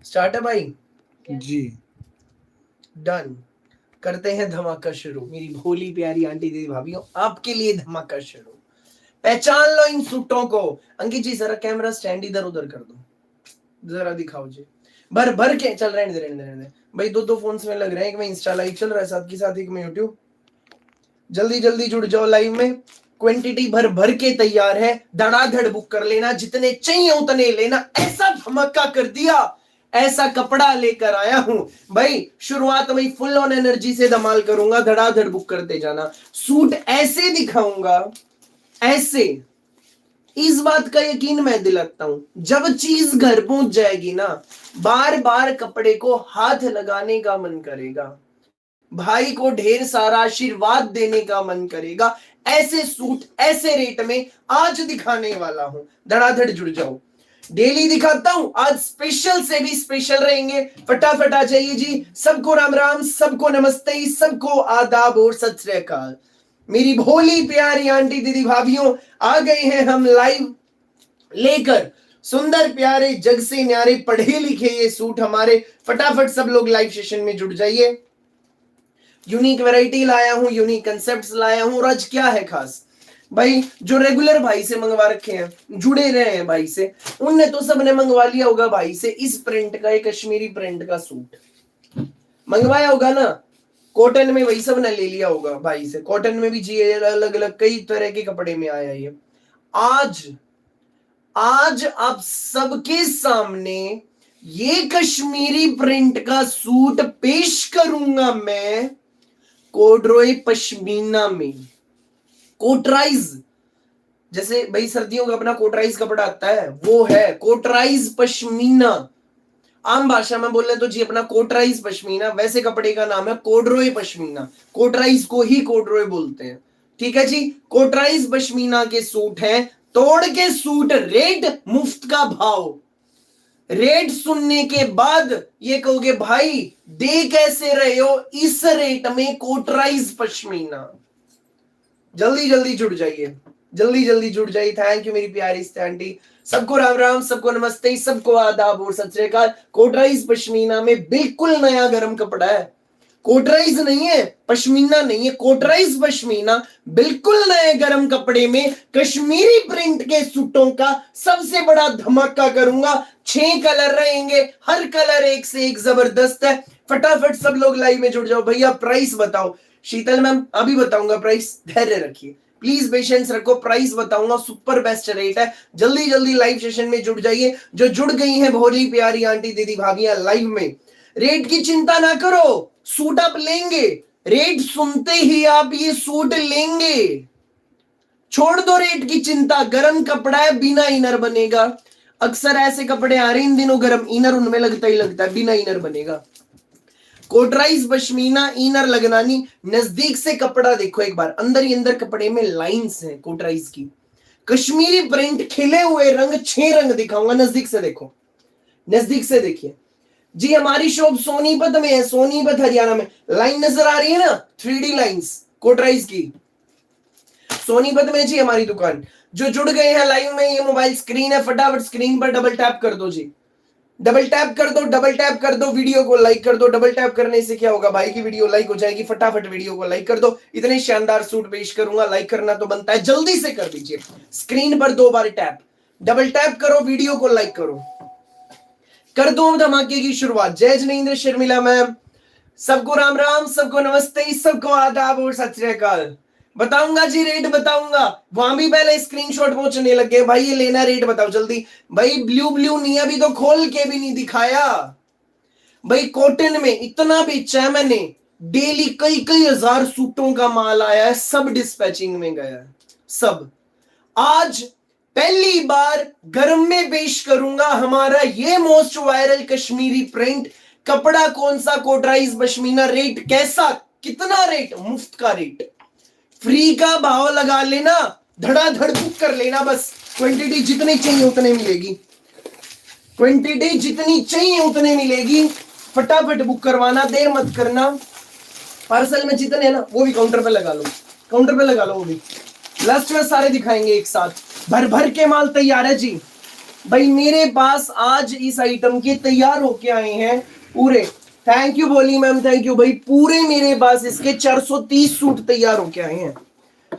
Start है भाई जी। Done. करते हैं धमाका शुरू। मेरी भोली प्यारी आंटी दीदी भाभीओ, आपके लिए धमाका शुरू। पहचान लो इन सूटों को। अंकित जी जरा कैमरा स्टैंड इधर उधर कर दो, जरा दिखाओ जी। भर भर के चल रहे हैं भाई, दो फोन्स में लग रहे हैं। एक में इंस्टा लाइव चल रहा है, साथ के साथ एक में यूट्यूब। जल्दी जल्दी जुड़ जाओ लाइव में। क्वांटिटी भर भर के तैयार है, धड़ाधड़ बुक कर लेना, जितने चाहिए उतने लेना। ऐसा धमाका कर दिया, ऐसा कपड़ा लेकर आया हूं भाई। शुरुआत में फुल ऑन एनर्जी से धमाल करूंगा, धड़ाधड़ बुक करते जाना। सूट ऐसे दिखाऊंगा, ऐसे। इस बात का यकीन मैं दिलाता हूं, जब चीज घर पहुंच जाएगी ना, बार बार कपड़े को हाथ लगाने का मन करेगा, भाई को ढेर सारा आशीर्वाद देने का मन करेगा। ऐसे सूट ऐसे रेट में आज दिखाने वाला हूं, धड़ाधड़ जुड़ जाओ। डेली दिखाता हूं, आज स्पेशल से भी स्पेशल रहेंगे। फटाफट आ जाइए जी। सबको राम राम, सबको नमस्ते, सबको आदाब और सत श्री अकाल। मेरी भोली प्यारी आंटी दीदी भाभीओं, आ गए हैं हम लाइव लेकर सुंदर प्यारे जग से न्यारे पढ़े लिखे ये सूट हमारे। फटाफट सब लोग लाइव सेशन में जुड़ जाइए। यूनिक वैरायटी लाया हूं, यूनिक कंसेप्ट्स लाया हूं। और आज क्या है खास भाई, जो रेगुलर भाई से मंगवा रखे हैं, जुड़े रहे हैं भाई से, उनने तो सबने मंगवा लिया होगा भाई से इस प्रिंट का, एक कश्मीरी प्रिंट का सूट मंगवाया होगा ना। कॉटन में वही सब ने ले लिया होगा भाई से। कॉटन में भी जी अलग अलग कई तरह के कपड़े में आया ये। आज आप सबके सामने ये कश्मीरी प्रिंट का सूट पेश करूंगा मैं, कोडरोय पश्मीना में। कोटराइज, जैसे भाई सर्दियों का अपना कोटराइज कपड़ा आता है, वो है कोटराइज पश्मीना। आम भाषा में बोले तो जी अपना कोटराइज पश्मीना, वैसे कपड़े का नाम है कोडरोय पश्मीना। कोटराइज को ही कोडरोय बोलते हैं, ठीक है जी। कोटराइज पश्मीना के सूट हैं, तोड़ के सूट, रेट मुफ्त का भाव। रेट सुनने के बाद ये कहोगे भाई दे कैसे रहे हो इस रेट में कोटराइज पश्मीना। जल्दी जल्दी जुड़ जाइए, जल्दी जल्दी जुड़ जाइए। थैंक यू मेरी प्यारी आंटी। सबको राम राम, सबको नमस्ते, सबको आदाब और सत श्री अकाल। कोटराइज पश्मीना में बिल्कुल नया गर्म कपड़ा है। कोटराइज नहीं है, पश्मीना नहीं है, कोटराइज पश्मीना। बिल्कुल नए गर्म कपड़े में कश्मीरी प्रिंट के सूटों का सबसे बड़ा धमाका करूंगा। 6 कलर रहेंगे, हर कलर एक से एक जबरदस्त है। फटाफट सब लोग लाइव में जुड़ जाओ। भैया प्राइस बताओ। शीतल मैम अभी बताऊंगा प्राइस, धैर्य रखिए प्लीज, पेशेंस रखो। प्राइस बताऊंगा, सुपर बेस्ट रेट है। जल्दी जल्दी लाइव सेशन में जुड़ जाइए। जो जुड़ गई हैं भोली प्यारी आंटी दीदी भाभियां लाइव में, रेट की चिंता ना करो, सूट आप लेंगे। रेट सुनते ही आप ये सूट लेंगे, छोड़ दो रेट की चिंता। गरम कपड़ा है, बिना इनर बनेगा। अक्सर ऐसे कपड़े आ रहे इन दिनों, गरम इनर उनमें लगता ही लगता है, बिना इनर बनेगा। कोटराइज पश्मीना, इनर लगना नहीं। नजदीक से कपड़ा देखो एक बार, अंदर ही अंदर कपड़े में लाइंस हैं कोटराइज की। कश्मीरी प्रिंट, खिले हुए रंग, 6 रंग दिखाऊंगा। नजदीक से देखो, नजदीक से देखिए जी। हमारी शॉप सोनीपत में है, सोनीपत हरियाणा में। लाइन नजर आ रही है ना, 3D लाइंस कोटराइज की। सोनीपत में जी हमारी दुकान। जो जुड़ गए हैं लाइव में, ये मोबाइल स्क्रीन है, फटाफट स्क्रीन पर डबल टैप कर दो जी। डबल टैप कर दो, डबल टैप कर दो, वीडियो को लाइक कर दो। डबल टैप करने से क्या होगा, भाई की वीडियो लाइक हो जाएगी। फटाफट वीडियो को लाइक कर दो। इतने शानदार सूट पेश करूंगा, लाइक करना तो बनता है, जल्दी से कर दीजिए। स्क्रीन पर 2 बार टैप, डबल टैप करो, वीडियो को लाइक करो। कर दो धमाके की शुरुआत। जय जिनेंद्र शर्मिला मैम, सबको राम राम, सबको नमस्ते, सबको आदाब और सत श्री अकाल। बताऊंगा जी, रेट बताऊंगा। वहां भी पहले स्क्रीनशॉट पहुंचने लग गए, भाई ये लेना, रेट बताओ जल्दी। भाई ब्लू नहीं, अभी तो खोल के भी नहीं दिखाया। भाई कॉटन में इतना बेचा है मैंने, डेली कई कई हजार सूटों का माल आया है, सब डिस्पैचिंग में गया है सब। आज पहली बार गर्म में पेश करूंगा हमारा ये मोस्ट वायरल कश्मीरी प्रिंट। कपड़ा कौन सा, कोटराइज पश्मीना। रेट कैसा, कितना रेट, मुफ्त का रेट, फ्री का भाव लगा लेना, धड़ाधड़ बुक कर लेना। बस क्वांटिटी जितनी चाहिए उतने मिलेगी, क्वांटिटी जितनी चाहिए उतने मिलेगी। फटाफट बुक करवाना, देर मत करना। पार्सल में जितने है ना वो भी काउंटर पे लगा लो, काउंटर पे लगा लो वो भी। लास्ट में सारे दिखाएंगे एक साथ, भर भर के माल तैयार है जी भाई। मेरे पास आज इस आइटम के तैयार होके आए हैं पूरे। थैंक यू बोली मैम, थैंक यू भाई। पूरे मेरे पास इसके 430 सूट तैयार होके आए हैं।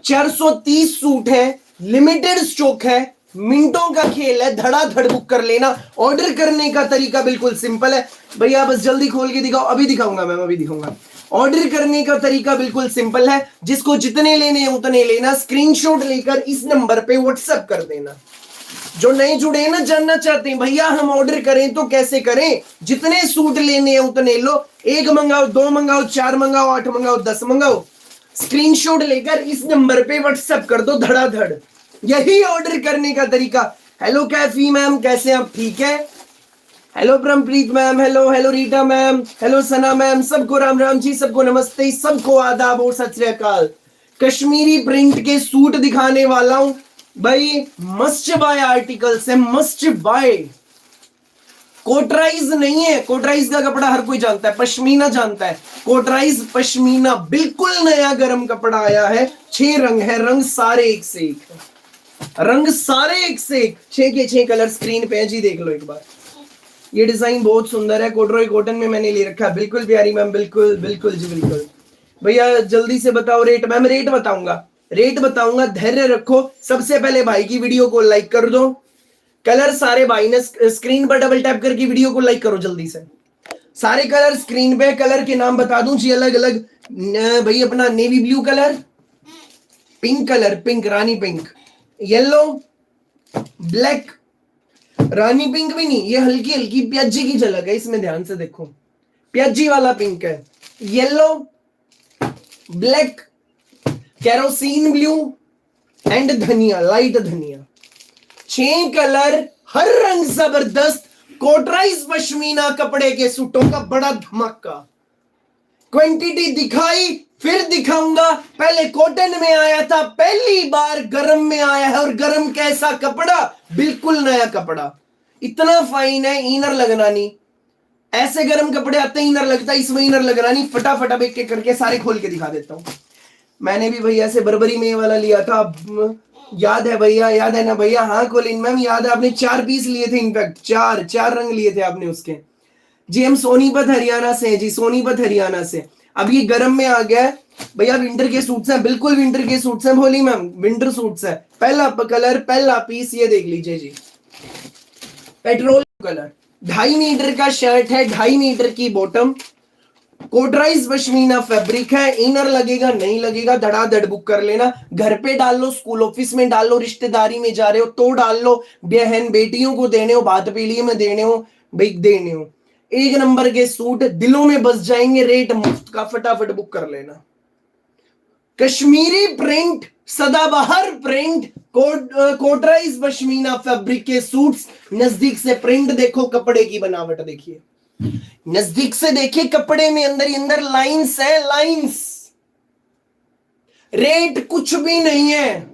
430 सूट है, लिमिटेड स्टॉक है, मिनटों का खेल है, धड़ाधड़ बुक कर लेना। ऑर्डर करने का तरीका बिल्कुल सिंपल है भैया, बस जल्दी खोल के दिखाओ। अभी दिखाऊंगा मैम, अभी दिखाऊंगा। ऑर्डर करने का तरीका बिल्कुल सिंपल है, जिसको जितने लेने हैं उतने लेना, स्क्रीनशॉट लेकर इस नंबर पे व्हाट्सएप कर देना। जो नए जुड़े हैं ना, जानना चाहते हैं भैया हम ऑर्डर करें तो कैसे करें, जितने सूट लेने हैं उतने लो। 1 मंगाओ, 2 मंगाओ, 4 मंगाओ, 8 मंगाओ, 10 मंगाओ, स्क्रीनशॉट लेकर इस नंबर पे व्हाट्सएप कर दो धड़ाधड़। यही ऑर्डर करने का तरीका। हेलो कैफी मैम, कैसे आप, ठीक है? Hello Brahmpreet ma'am, hello hello Rita ma'am, hello Sana ma'am, सबको राम राम जी, सबको नमस्ते, सबको आदाब और सत श्री अकाल। कश्मीरी प्रिंट के सूट दिखाने वाला हूं भाई, मस्ट बाय आर्टिकल्स है, मस्ट बाय। कोटराइज नहीं है, कोटराइज का कपड़ा हर कोई जानता है, पश्मीना जानता है। कोटराइज पश्मीना बिल्कुल नया गरम कपड़ा आया है। 6 रंग है, रंग सारे एक से एक है, रंग सारे एक से एक, 6 के 6 कलर स्क्रीन पे है जी, देख लो एक बार। ये डिजाइन बहुत सुंदर है, कोडरोई कॉटन में मैंने ले रखा है, बिल्कुल प्यारी मैम, बिल्कुल बिल्कुल जी बिल्कुल। भैया जल्दी से बताओ रेट। मैम रेट बताऊंगा, रेट बताऊंगा, धैर्य रखो। सबसे पहले भाई की वीडियो को लाइक कर दो। कलर सारे भाई ने स्क्रीन पर डबल टैप करके वीडियो को लाइक करो जल्दी से। सारे कलर स्क्रीन पे, कलर के नाम बता दूं जी अलग अलग। भाई अपना navy blue colour, pink colour, pink रानी पिंक, येलो, ब्लैक, रानी पिंक भी नहीं, ये हल्की हल्की प्याजी की झलक है इसमें, ध्यान से देखो, प्याजी वाला पिंक है, yellow, black, kerosene blue and धनिया, लाइट धनिया। 6 कलर, हर रंग जबरदस्त। कोटराइज पश्मीना कपड़े के सूटों का बड़ा धमाका। क्वांटिटी दिखाई, फिर दिखाऊंगा। पहले कॉटन में आया था, पहली बार गरम में आया है, और गरम कैसा कपड़ा, बिल्कुल नया कपड़ा, इतना फाइन है, इनर लगना नहीं। ऐसे गरम कपड़े आते हैं इनर लगता है, इसमें इनर लगना नहीं। फटाफट अब एक एक करके सारे खोल के दिखा देता हूं। मैंने भी भैया से बर्बरी में वाला लिया था, याद है भैया, याद है ना भैया? हाँ कोलिन मैम याद है, आपने 4 पीस लिए थे, इनफैक्ट 4 रंग लिए थे आपने उसके जी। हम सोनीपत हरियाणा से हैं जी, सोनीपत हरियाणा से। अब ये गर्म में आ गया है भैया, विंटर के सूट्स हैं, बिल्कुल विंटर के सूट्स हैं, भोली मैम विंटर सूट्स है। पहला कलर, पहला पीस ये देख लीजिए जी, पेट्रोल कलर। 2.5 मीटर का शर्ट है, 2.5 मीटर की बॉटम, कोटराइज पश्मीना फैब्रिक है। इनर लगेगा नहीं लगेगा, धड़ाधड़ बुक कर लेना। घर पे डाल लो, स्कूल ऑफिस में डाल लो, रिश्तेदारी में जा रहे हो तो डाल लो, बहन बेटियों को देने हो, भात पीलिए में देने हो, भाई देने हो। 1 नंबर के सूट दिलों में बस जाएंगे, रेट मुफ्त का, फटाफट बुक कर लेना। कश्मीरी प्रिंट, सदाबहार प्रिंट, कोटराइज पश्मीना फैब्रिक के सूट्स। नजदीक से प्रिंट देखो, कपड़े की बनावट देखिए, नजदीक से देखिए, कपड़े में अंदर ही अंदर लाइंस है, लाइंस। रेट कुछ भी नहीं है,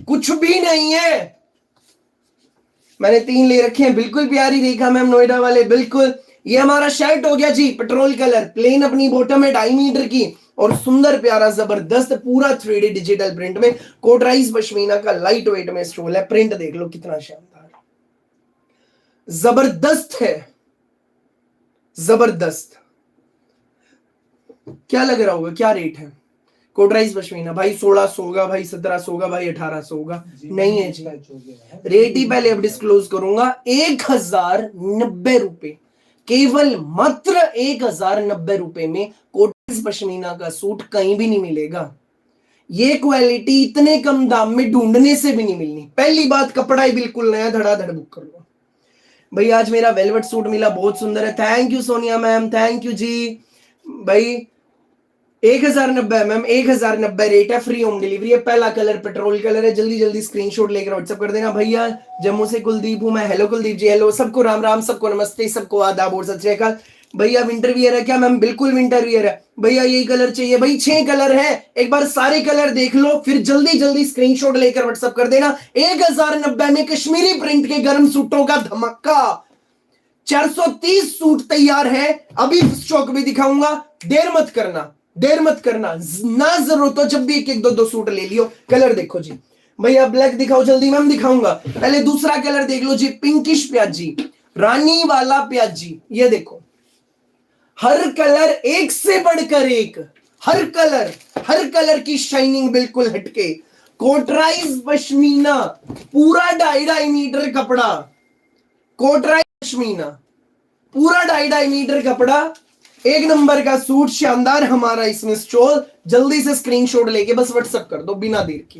कुछ भी नहीं है। मैंने 3 ले रखे हैं, बिल्कुल प्यारी रेखा मैम नोएडा वाले, बिल्कुल। ये हमारा शर्ट हो गया जी, पेट्रोल कलर, प्लेन अपनी बॉटम है, 2.5 मीटर की, और सुंदर प्यारा जबरदस्त पूरा 3D डिजिटल प्रिंट में, कोटराइज पश्मीना का लाइट वेट में स्टोल है। प्रिंट देख लो कितना शानदार, जबरदस्त है, जबरदस्त। क्या लग रहा होगा, क्या रेट है? कोटराइज पश्मीना भाई 1600 होगा, भाई 1700 होगा, भाई 1800 होगा, नहीं है जी। रेट ही पहले अब डिस्क्लोज करूंगा, 1090 रुपए, केवल मात्र 1090 रुपए में कोटराइज पश्मीना का सूट कहीं भी नहीं मिलेगा। ये क्वालिटी इतने कम दाम में ढूंढने से भी नहीं मिलनी। पहली बात, कपड़ा ही बिल्कुल नया, धड़ाधड़ बुक कर लो भाई। आज मेरा वेलवेट सूट मिला, बहुत सुंदर है, thank you Sonia ma'am, thank you ji. भाई 1090 मैम, 1090 रेट है, फ्री होम डिलीवरी है। पहला कलर पेट्रोल कलर है, जल्दी जल्दी स्क्रीनशॉट लेकर व्हाट्सएप कर देना भैया। जम्मू से कुलदीप हूं मैं, हेलो कुलदीप जी, हेलो, सबको राम राम, सबको नमस्ते, सबको आदाब और सत श्री अकाल। भैया विंटर वियर है क्या? मैम बिल्कुल विंटर वियर है भैया, यही कलर चाहिए भाई, 6 कलर है, एक बार सारे कलर देख लो, फिर जल्दी जल्दी स्क्रीनशॉट लेकर व्हाट्सएप कर देना। 1090 में कश्मीरी प्रिंट के गर्म सूटों का धमाका। 430 सूट तैयार है, अभी स्टॉक भी दिखाऊंगा, देर मत करना, देर मत करना, ना जरूरत हो जब भी 1-1 2-2 सूट ले लियो। कलर देखो जी, भैया ब्लैक दिखाओ जल्दी मैम, दिखाऊंगा। पहले दूसरा कलर देख लो जी, पिंकिश प्याजी, रानी वाला प्याजी। ये देखो, हर कलर एक से बढ़कर एक, हर कलर की शाइनिंग बिल्कुल हटके। कोटराइज पश्मीना, पूरा 2.5 मीटर कपड़ा, कोटराइज पश्मीना, पूरा 2.5 मीटर कपड़ा, एक नंबर का सूट, शानदार हमारा इसमें स्टॉल। जल्दी से स्क्रीनशॉट लेके बस व्हाट्सएप कर दो बिना देर के।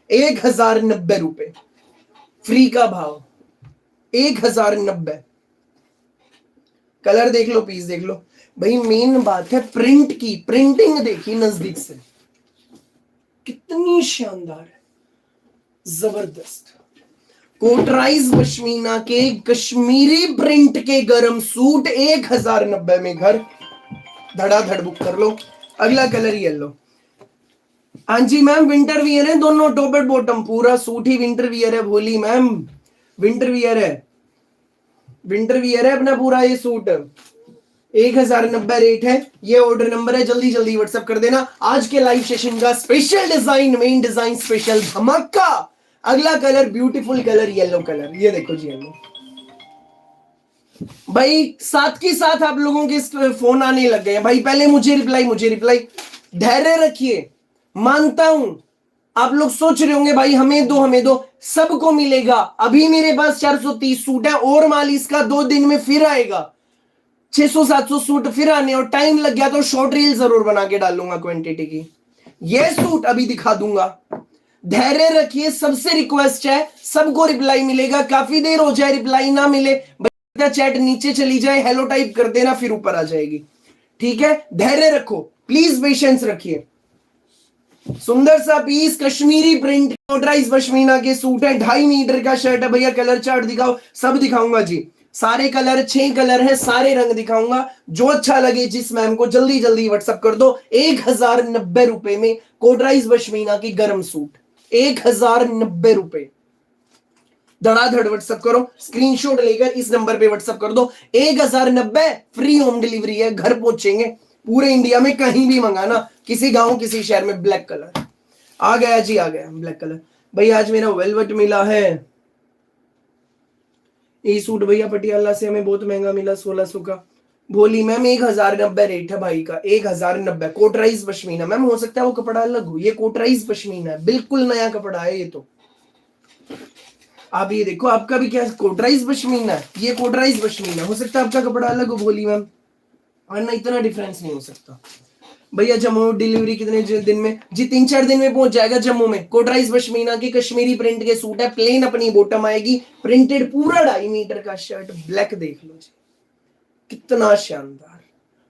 1090 रुपए फ्री का भाव, 1090। कलर देख लो, पीस देख लो भाई। मेन बात है प्रिंट की, प्रिंटिंग देखी नजदीक से, कितनी शानदार है, जबरदस्त। कोटराइज पश्मीना के कश्मीरी प्रिंट के गरम सूट 1090 में घर धड़ाधड़ बुक कर लो। अगला कलर येलो। हाँ जी मैम, विंटर वियर है दोनों, टॉप एंड बॉटम, पूरा सूट ही विंटर वियर है। भोली मैम, विंटर वियर है, विंटर वियर है अपना पूरा ये सूट। 1090 रेट है। ये ऑर्डर नंबर है, जल्दी जल्दी व्हाट्सएप कर देना। आज के लाइव सेशन का special design, main design special धमाका। अगला colour beautiful colour yellow colour, ये देखो जी येलो। भाई साथ के साथ आप लोगों के फोन आने लग गए भाई। पहले मुझे रिप्लाई, धैर्य रखिए, मानता हूं आप लोग सोच रहे होंगे भाई हमें दो, सबको मिलेगा। अभी मेरे पास 430 सूट है और माल इसका 2 दिन में फिर आएगा। 600-700 सूट फिर आने, और टाइम लग गया तो शॉर्ट रील जरूर बना के डालूंगा क्वांटिटी की। ये सूट अभी दिखा दूंगा, धैर्य रखिए। सबसे रिक्वेस्ट है, सबको रिप्लाई मिलेगा। काफी देर हो जाए रिप्लाई ना मिले, चैट नीचे चली जाए, हेलो टाइप कर देना, फिर ऊपर आ जाएगी। ठीक है, धैर्य रखो प्लीज, पेशेंस रखिए। सुंदर सा पीस, कश्मीरी प्रिंट कोटराइज पश्मीना के सूट है, 2.5 मीटर का शर्ट है। भैया कलर चार्ट दिखाओ, सब दिखाऊंगा जी, सारे कलर, 6 कलर है, सारे रंग दिखाऊंगा। जो अच्छा लगे जिस मैम को जल्दी जल्दी व्हाट्सएप कर दो। 1090 रुपए में कोटराइज पश्मीना की गर्म सूट, 1090 रुपए। धड़ाधड़ व्हाट्सएप करो, स्क्रीनशॉट लेकर इस नंबर पे व्हाट्सएप कर दो। 1090 फ्री होम डिलीवरी है, घर पहुंचेंगे पूरे इंडिया में, कहीं भी मंगाना, किसी गांव किसी शहर में। ब्लैक कलर आ गया जी, आ गया ब्लैक कलर। भाई आज मेरा वेलवेट मिला है ये सूट, भैया पटियाला से हमें बहुत महंगा मिला, 1600 का। बोली मैम 1090 रेट है भाई का, 1090। कोटराइज पश्मीना मैम, हो सकता है वो कपड़ा अलग हो, ये कोटराइज पश्मीना है, बिल्कुल नया कपड़ा है ये तो। आप ये देखो, आपका भी क्या कोटराइज पश्मीना है, ये कोटराइज पश्मीना, हो सकता है आपका कपड़ा अलग हो बोली मैम, वरना इतना डिफरेंस नहीं हो सकता। भैया जम्मू डिलीवरी कितने दिन में जी? 3-4 दिन में पहुंच जाएगा जम्मू में। कोटराइज पश्मीना की कश्मीरी प्रिंट के सूट है, प्लेन अपनी बॉटम आएगी, प्रिंटेड पूरा 2.5 मीटर का शर्ट। ब्लैक देख लो जी, कितना शानदार।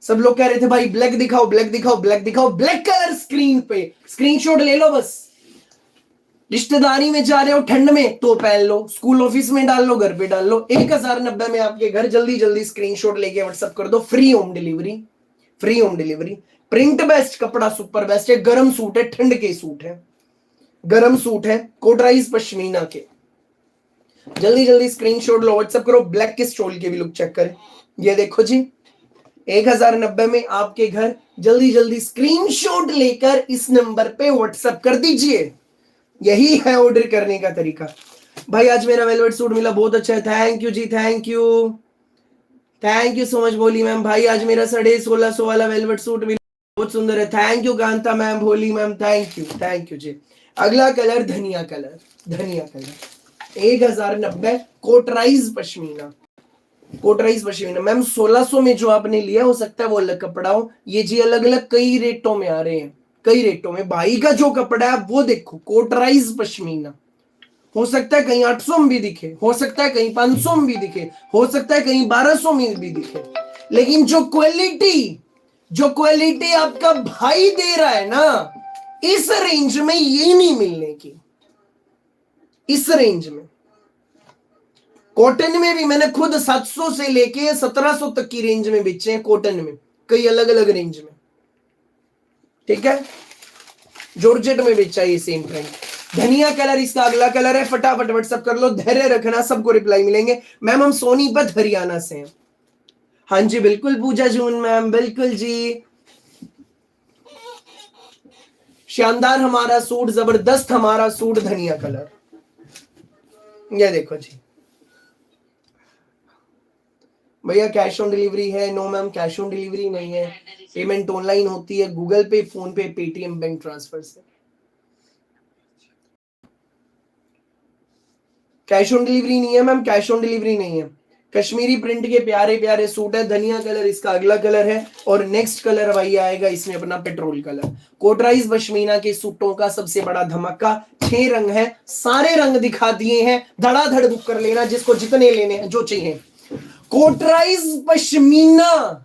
सब लोग कह रहे थे भाई ब्लैक दिखाओ, ब्लैक दिखाओ, ब्लैक दिखाओ। ब्लैक कलर स्क्रीन पे, स्क्रीनशॉट ले लो बस। रिश्तेदारी में जा रहे हो ठंड में तो पहन लो, स्कूल ऑफिस में डाल लो, घर पे डाल लो। 1090 में आपके घर, जल्दी जल्दी स्क्रीनशॉट लेके व्हाट्सएप कर दो। Free home delivery, free home delivery. Print best, कपड़ा सुपर बेस्ट है, गर्म सूट है, ठंड के सूट है, गर्म सूट है, कोटराइज पश्मीना के। जल्दी जल्दी स्क्रीनशॉट लो, व्हाट्सएप करो। ब्लैक के स्टोल के भी लुक चेक करें, ये देखो जी 1090 में आपके घर। जल्दी जल्दी स्क्रीनशॉट लेकर इस नंबर पे व्हाट्सएप कर दीजिए, यही है ऑर्डर करने का तरीका। भाई आज मेरा वेलवेट सूट मिला, बहुत अच्छा है, थैंक यू जी, thank you, thank you so much Bholi ma'am. भाई आज मेरा 1650 वाला वेलवेट सूट मिला, बहुत सुंदर है, थैंक यू कांता मैम, भोली मैम, थैंक यू जी। अगला कलर धनिया कलर, धनिया कलर 1090 कोटराइज पश्मीना, कोटराइज पश्मीना मैम। 1600 में जो आपने लिया हो सकता है वो अलग कपड़ा हो, ये जी अलग अलग कई रेटों में आ रहे हैं, कई रेटों में। भाई का जो कपड़ा है वो देखो, कोटराइज पश्मीना। हो सकता है कहीं 800 में भी दिखे, हो सकता है कहीं 500 में भी दिखे, हो सकता है कहीं 1200 में भी दिखे, लेकिन जो क्वालिटी आपका भाई दे रहा है ना, इस रेंज में ये नहीं मिलने की, इस रेंज में। कॉटन में भी मैंने खुद 700 से लेके 1700 तक की रेंज में बेचे हैं, कॉटन में कई अलग अलग रेंज में। ठीक है, जॉर्जेट में बेचा ये सेम प्रिंट। धनिया कलर इसका अगला कलर है, फटाफट व्हाट्सएप कर लो, धैर्य रखना, सबको रिप्लाई मिलेंगे। मैम हम सोनीपत हरियाणा से हैं। हाँ जी बिल्कुल पूजा जून मैम, बिल्कुल जी। शानदार हमारा सूट, जबरदस्त हमारा सूट, धनिया कलर। ये देखो जी भैया, कैश ऑन डिलीवरी है? No ma'am, cash on delivery नहीं है, पेमेंट ऑनलाइन होती है, गूगल पे, फोन पे, पेटीएम, बैंक ट्रांसफर से। कैश ऑन डिलीवरी नहीं है मैम, कैश ऑन डिलीवरी नहीं है। कश्मीरी प्रिंट के प्यारे प्यारे सूट है, धनिया कलर इसका अगला कलर है, और नेक्स्ट कलर भाई आएगा इसमें अपना पेट्रोल कलर। कोटराइज पश्मीना के सूटों का सबसे बड़ा धमाका, 6 रंग है, सारे रंग दिखा दिए हैं, धड़ाधड़ बुक कर लेना जिसको जितने लेने हैं, जो चाहिए। कोटराइज पश्मीना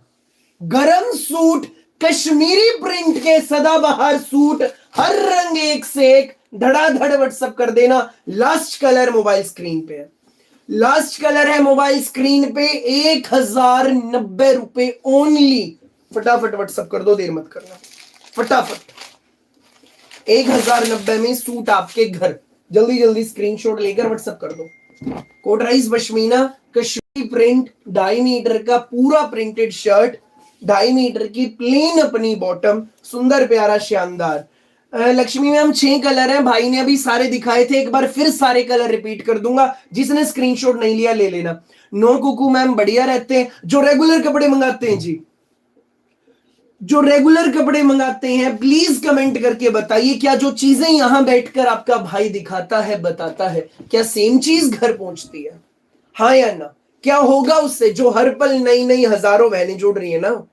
गरम सूट, कश्मीरी प्रिंट के सदाबहार सूट, हर रंग एक से एक, धड़ाधड़ व्हाट्सएप कर देना। लास्ट कलर मोबाइल स्क्रीन पे है, लास्ट कलर है मोबाइल स्क्रीन पे, 1090 रुपए ओनली। फटाफट व्हाट्सएप कर दो, देर मत करना, फटाफट। 1090 में सूट आपके घर, जल्दी जल्दी स्क्रीनशॉट लेकर व्हाट्सएप कर दो। कोटराइज पश्मीना कश्मीरी प्रिंट, 2.5 मीटर का पूरा प्रिंटेड शर्ट, 2.5 मीटर की प्लेन अपनी बॉटम, सुंदर प्यारा शानदार। लक्ष्मी मैम 6 कलर हैं, भाई ने अभी सारे दिखाए थे, एक बार फिर सारे कलर रिपीट कर दूंगा, जिसने स्क्रीनशॉट नहीं लिया ले लेना। नो कुकू मैम बढ़िया रहते हैं, जो रेगुलर कपड़े मंगाते हैं जी, जो रेगुलर कपड़े मंगाते हैं प्लीज कमेंट करके बताइए, क्या जो चीजें यहां बैठकर आपका भाई दिखाता है बताता है, क्या सेम चीज घर पहुंचती है? हाँ या ना? क्या होगा उससे? जो हर पल नई नई हजारों बहनें जुड़ रही है ना,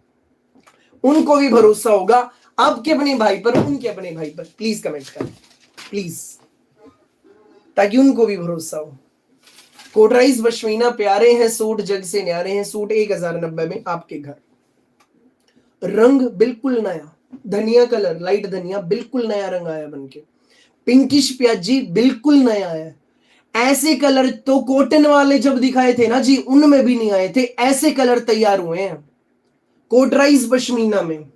उनको भी भरोसा होगा आपके अपने भाई पर, उनके अपने भाई पर। प्लीज कमेंट करें प्लीज, ताकि उनको भी भरोसा हो। कोटराइज पश्मीना प्यारे हैं सूट, जग से न्यारे हैं सूट, 1090 में आपके घर। रंग बिल्कुल नया, धनिया कलर, लाइट धनिया, बिल्कुल नया रंग आया बनके। पिंकिश प्याजी बिल्कुल नया है। ऐसे कलर तो कॉटन वाले जब दिखाए थे ना जी, उनमें भी नहीं आए थे, ऐसे कलर तैयार हुए हैं कोटराइज पश्मीना में।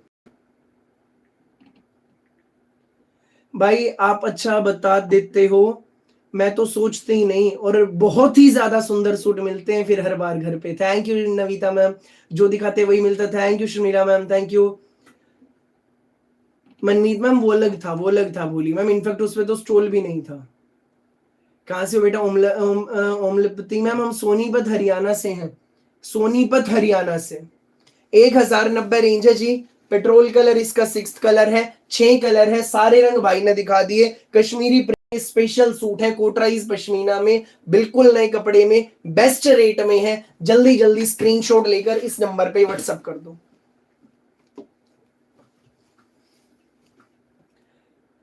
भाई आप अच्छा बता देते हो, मैं तो सोचते ही नहीं, और बहुत ही ज्यादा सुंदर सूट मिलते हैं फिर हर बार घर पे। थैंक यू नविता मैम, जो दिखाते वही मिलता। Thank you Sharmila ma'am, thank you. Manmeet ma'am वो अलग था, वो अलग था, भूली मैम, इनफैक्ट उस पर तो स्टोल भी नहीं था। कहां से हो बेटा? ओमलपति मैम, हम सोनीपत हरियाणा से हैं, सोनीपत हरियाणा से। 1090 रेंज है जी, पेट्रोल कलर इसका 6th कलर है, 6 कलर है, सारे रंग भाई ने दिखा दिए। कश्मीरी स्पेशल सूट है कोटराइज पश्मीना में, बिल्कुल नए कपड़े में, बेस्ट रेट में है। जल्दी जल्दी स्क्रीनशॉट लेकर इस नंबर पे व्हाट्सएप कर दो।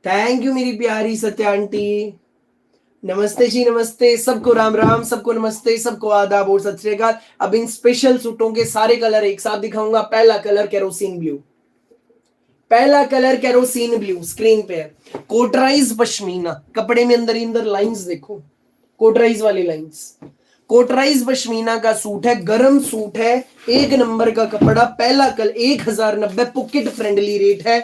थैंक यू मेरी प्यारी सत्या आंटी, नमस्ते जी, नमस्ते सबको, राम राम, सबको नमस्ते, सबको आदाब और सत श्री अकाल। अब इन स्पेशल सूटों के सारे कलर एक साथ दिखाऊंगा। पहला कलर केरोसिन ब्लू, पहला कलर केरोसिन ब्लू स्क्रीन पे है। कोटराइज पश्मीना, कपड़े में अंदर अंदर लाइंस देखो, कोटराइज वाली लाइंस। कोटराइज पश्मीना का सूट है, गरम सूट है, 1 नंबर का कपड़ा। पहला कलर 1090, पॉकेट फ्रेंडली रेट है।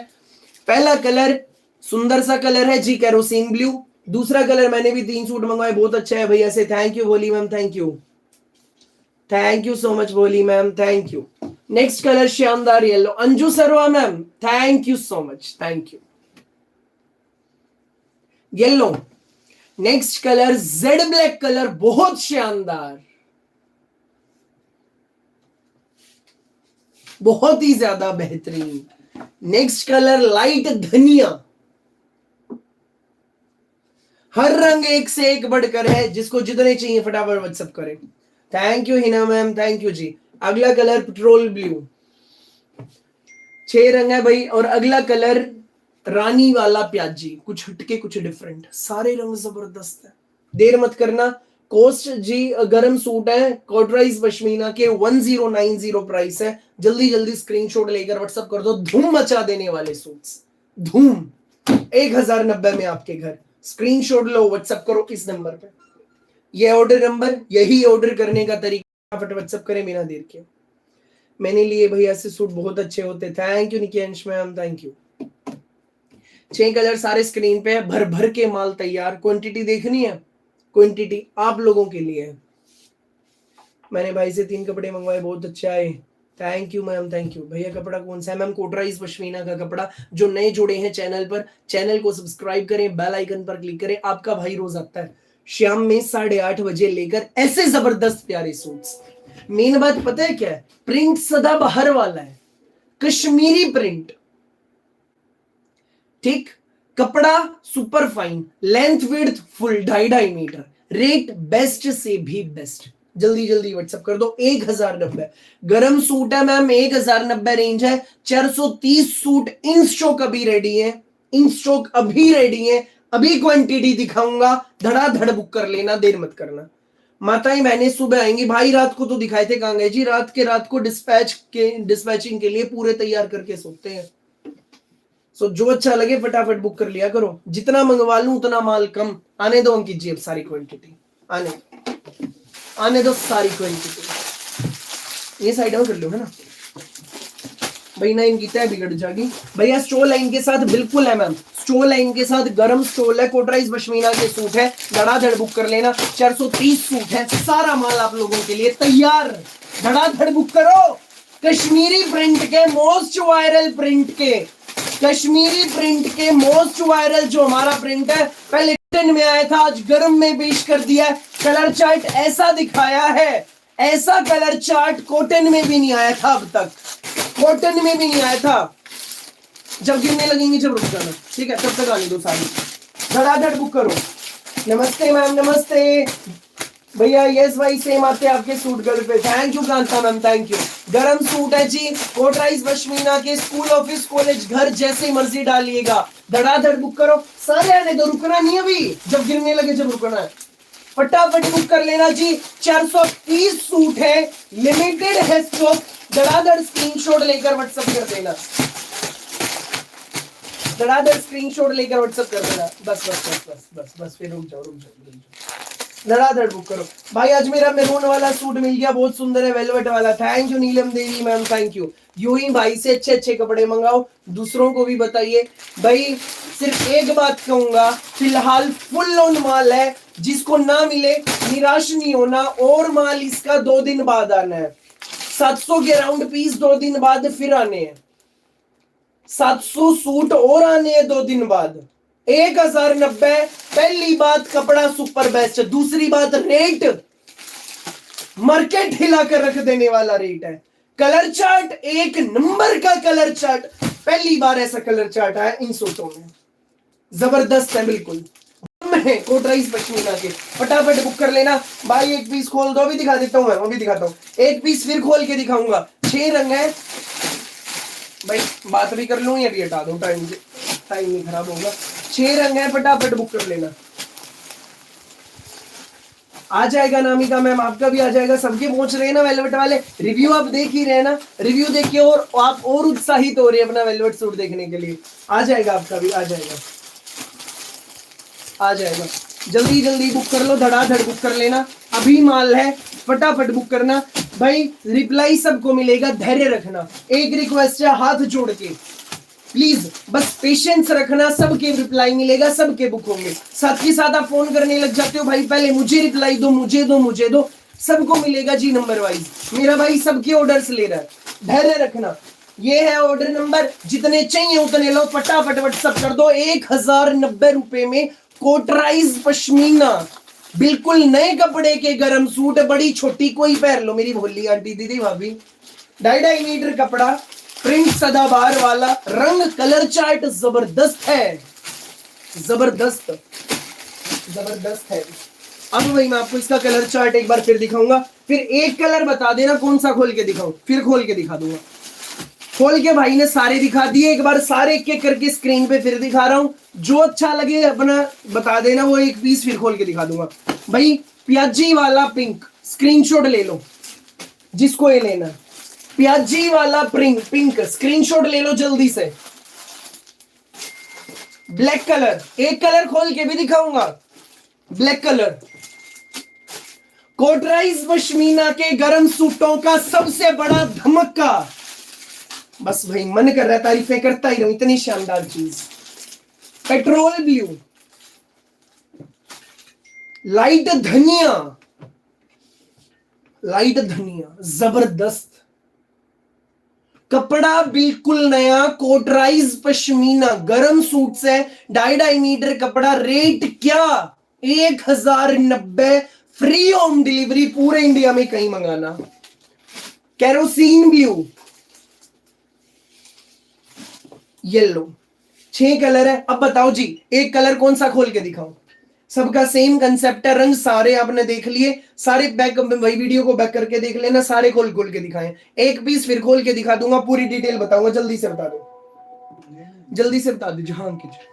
पहला कलर सुंदर सा कलर है जी, केरोसिन ब्लू। दूसरा कलर मैंने भी 3 सूट मंगवाए, बहुत अच्छा है भैया से, thank you Bholi ma'am, thank you, thank you so much Bholi ma'am, thank you. Next colour शानदार yellow, Anju Sarva ma'am, thank you so much, thank you. Yellow. Next colour jet black colour, बहुत शानदार, बहुत ही ज्यादा बेहतरीन। नेक्स्ट कलर लाइट धनिया, हर रंग एक से एक बढ़कर है, जिसको जितने चाहिए फटाफट व्हाट्सएप करें। Thank you Hina ma'am, thank you ji. अगला कलर पेट्रोल ब्लू, 6 रंग है भाई, और अगला कलर रानी वाला प्याजी, कुछ हटके कुछ डिफरेंट, सारे रंग जबरदस्त है। देर मत करना। कोस्ट जी गरम सूट है, कोटराइज पश्मीना के, 1090 प्राइस है। जल्दी जल्दी स्क्रीनशॉट लेकर व्हाट्सएप कर दो, धूम मचा देने वाले सूट्स, धूम। 1090 में आपके घर, स्क्रीनशॉट लो, व्हाट्सएप करो इस नंबर पे। ये ऑर्डर नंबर, यही ऑर्डर करने का तरीका, फटाफट व्हाट्सएप करें बिना देर के। मैंने लिए भैया से सूट, बहुत अच्छे होते, thank you Nikesh ma'am, thank you. 6 colour सारे स्क्रीन पे है, भर भर के माल तैयार। क्वांटिटी देखनी है? क्वांटिटी आप लोगों के लिए है। मैंने भाई से 3 कपड़े मंगवाए, बहुत अच्छा है, thank you ma'am, thank you भैया। कपड़ा कौन सा है मैम? कोटराइज पश्मीना का कपड़ा। जो नए जुड़े हैं चैनल पर, चैनल को सब्सक्राइब करें, बेल आइकन पर क्लिक करें। आपका भाई रोज आता है शाम में 8:30 बजे लेकर ऐसे जबरदस्त प्यारे सूट्स। मेन बात पता है क्या है? प्रिंट सदाबहार वाला है, कश्मीरी प्रिंट, ठीक। कपड़ा super fine, length width full 2.5 metre, rate best से भी बेस्ट। जल्दी जल्दी व्हाट्सएप कर दो। 1090 गरम सूट है मैम, 1090 रेंज है। 430 सूट इन स्टॉक अभी रेडी है, इन स्टॉक अभी रेडी है। अभी क्वांटिटी दिखाऊंगा, धड़ाधड़ बुक कर लेना, देर मत करना। माताएं बहनें सुबह आएंगी। भाई रात को तो दिखाए थे, कहां गए जी? रात को डिस्पैचिंग के लिए पूरे तैयार करके सोते हैं। सो जो अच्छा लगे फटाफट बुक कर लिया करो। जितना मंगवा लूं उतना माल कम। आने दो अंकित जी, अब सारी क्वांटिटी आने दो सारी क्वांटिटी। ये साइड में कर लो, है ना भाई, ना इनकी तय बिगड़ जाएगी। भैया स्टोल लाइन के साथ बिल्कुल है मैम, स्टोल लाइन के साथ गरम स्टोल है, कोटराइज पश्मीना के सूट है, धड़ाधड़ बुक कर लेना। 430 सूट है, सारा माल आप लोगों के लिए तैयार। धड़ाधड़ बुक करो। कश्मीरी प्रिंट के मोस्ट वायरल प्रिंट के, कश्मीरी प्रिंट के मोस्ट वायरल जो हमारा प्रिंट है, पहले कॉटन में आया था, आज गरम में पेश कर दिया है। कलर चार्ट ऐसा दिखाया है, ऐसा कलर चार्ट कॉटन में भी नहीं आया था अब तक, कॉटन में भी नहीं आया था। जब गिरने लगेंगे जब रुक जाना, ठीक है? तब तक आने दो सारी, धड़ाधड़ बुक करो। नमस्ते मैम, नमस्ते भैया। यस भाई, सेम आते हैं आपके सूट घर पे। Thank you Kanta ma'am, thank you. गरम सूट है जी, कोटराइज पश्मीना के, स्कूल ऑफिस कॉलेज घर जैसे मर्जी डालिएगा। धड़ाधड़ बुक करो, सारे आने दो, रुकना नहीं अभी, जब गिरने लगे जब रुकना है। फटाफट बुक कर लेना जी। 430 सूट है, लिमिटेड है स्टॉक। धड़ाधड़ स्क्रीनशॉट लेकर व्हाट्सएप कर देना, धड़ाधड़ स्क्रीनशॉट लेकर व्हाट्सएप कर देना। बस बस बस बस बस बस, फिर रुक जाओ, रुक जाओ। धड़ाधड़ बुक करो भाई। आज मेरा मेरून वाला सूट मिल गया, बहुत सुंदर है, वेलवेट वाला। Thank you Neelam Devi ma'am, thank you. यूं ही भाई से अच्छे अच्छे कपड़े मंगाओ, दूसरों को भी बताइए। भाई सिर्फ एक बात कहूंगा, फिलहाल फुल ऑन माल है, जिसको ना मिले निराश नहीं होना। और माल इसका 2 दिन बाद आना है, 700 के राउंड पीस 2 दिन बाद फिर आने हैं, 700 सूट और आने हैं 2 दिन बाद। 1090। पहली बात कपड़ा सुपर बेस्ट, दूसरी बात रेट मार्केट हिलाकर रख देने वाला रेट है। कलर चार्ट एक नंबर का कलर चार्ट, पहली बार ऐसा कलर चार्ट आया इन सूटों में, जबरदस्त है बिल्कुल। कोटराइज पश्मीना के, फटाफट बुक कर लेना भाई। एक पीस खोल दो, अभी दिखा देता हूं मैं, अभी दिखाता हूं। एक पीस फिर खोल के दिखाऊंगा। 6 रंग है भाई, बात भी कर लूं या भी हटा दो, टाइम नहीं खराब होगा। 6 रंग है, फटाफट बुक कर लेना। आ जाएगा नामिका मैम, आपका भी आ जाएगा। सबके पहुंच रहे हैं ना वेलवेट वाले। रिव्यू आप देख ही रहे ना, रिव्यू देखिए और आप और उत्साहित हो रहे हैं अपना वेलवेट सूट देखने के लिए। आ जाएगा आपका भी, आ जाएगा, आ जाएगा। जल्दी जल्दी बुक कर लो, धड़ाधड़ बुक कर लेना, अभी माल है, फटाफट बुक करना भाई। रिप्लाई सबको मिलेगा, धैर्य रखना। एक रिक्वेस्ट है हाथ जोड़ के, प्लीज बस पेशेंस रखना, सबके रिप्लाई मिलेगा, सबके बुक होंगे। साथ ही साथ आप फोन करने लग जाते हो, भाई पहले मुझे रिप्लाई दो, मुझे दो, मुझे दो। सबको मिलेगा जी नंबर वाइज। मेरा भाई सबके ऑर्डर्स ले रहा है, धैर्य रखना। ये है ऑर्डर नंबर, जितने चाहिए उतने लो, फटाफट व्हाट्सएप कर दो। 1090 रुपए में कोटराइज पश्मीना, बिल्कुल नए कपड़े के गरम सूट, बड़ी छोटी कोई पहन लो, मेरी भोली आंटी दीदी भाभी। 2.5 मीटर कपड़ा, प्रिंट सदाबहार वाला, रंग कलर चार्ट जबरदस्त है, जबरदस्त जबरदस्त है। अब भाई मैं आपको इसका कलर चार्ट एक बार फिर दिखाऊंगा, फिर एक कलर बता देना कौन सा खोल के दिखाऊं, फिर खोल के दिखा दूंगा। खोल के भाई ने सारे दिखा दिए, एक बार सारे एक एक करके स्क्रीन पे फिर दिखा रहा हूं। जो अच्छा लगे अपना बता देना, वो एक पीस फिर खोल के दिखा दूंगा। भाई प्याजी वाला पिंक, स्क्रीनशॉट ले लो जिसको ये लेना। प्याजी वाला पिंक स्क्रीनशॉट ले लो जल्दी से। ब्लैक कलर, एक कलर खोल के भी दिखाऊंगा, ब्लैक कलर। कोटराइज पश्मीना के गरम सूटों का सबसे बड़ा धमाका। बस भाई मन कर रहा है तारीफें करता ही रहूं, इतनी शानदार चीज। पेट्रोल ब्लू, लाइट धनिया, लाइट धनिया, जबरदस्त कपड़ा बिल्कुल नया, कोटराइज पश्मीना, गर्म सूट्स है, 2.5 मीटर कपड़ा। रेट क्या? 1090, फ्री होम डिलीवरी, पूरे इंडिया में कहीं मंगाना। कैरोसिन ब्लू, येलो, 6 कलर है। अब बताओ जी, एक कलर कौन सा खोल के दिखाऊं? सबका सेम कंसेप्ट है, रंग सारे आपने देख लिए, सारे बैक, वही वीडियो को बैक करके देख लेना, सारे खोल खोल के दिखाएं। एक पीस फिर खोल के दिखा दूंगा, पूरी डिटेल बताऊंगा। जल्दी से बता दो, जल्दी से बता दीजिए। हाँ कीजिए,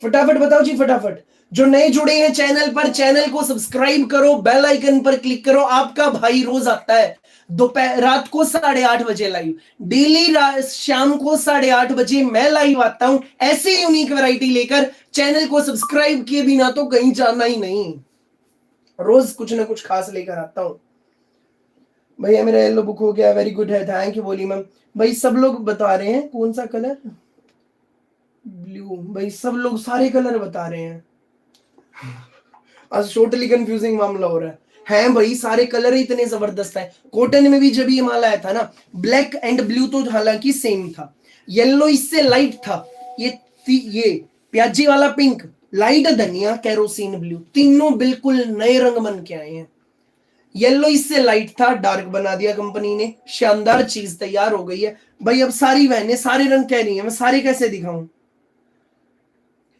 फटाफट बताओ जी, फटाफट। जो नए जुड़े हैं चैनल पर, चैनल को सब्सक्राइब करो, बेल आइकन पर क्लिक करो। आपका भाई रोज आता है दोपहर, रात को 8:30 बजे लाइव, डेली शाम को 8:30 बजे मैं लाइव आता हूं ऐसी यूनिक वैरायटी लेकर। चैनल को सब्सक्राइब किए बिना तो कहीं जाना ही नहीं, रोज कुछ ना कुछ खास लेकर आता हूं। भैया मेरा येलो बुक हो गया, वेरी गुड है, थैंक यू बोली मैम। भाई सब लोग बता रहे हैं कौन सा कलर, ब्लू। भाई सब लोग सारे कलर बता रहे हैं, आज टोटली कंफ्यूजिंग मामला हो रहा है भाई। सारे कलर ही इतने जबरदस्त है। कॉटन में भी जब ये माल आया था ना, ब्लैक एंड ब्लू तो हालांकि सेम था, येलो इससे लाइट था, ये प्याजी वाला पिंक, लाइट धनिया, कैरोसिन ब्लू, तीनों बिल्कुल नए रंग बन के आए हैं। येलो इससे लाइट था, डार्क बना दिया कंपनी ने, शानदार चीज तैयार हो गई है भाई। अब सारी बहनें सारे रंग कह रही हैं, मैं सारे कैसे दिखाऊं?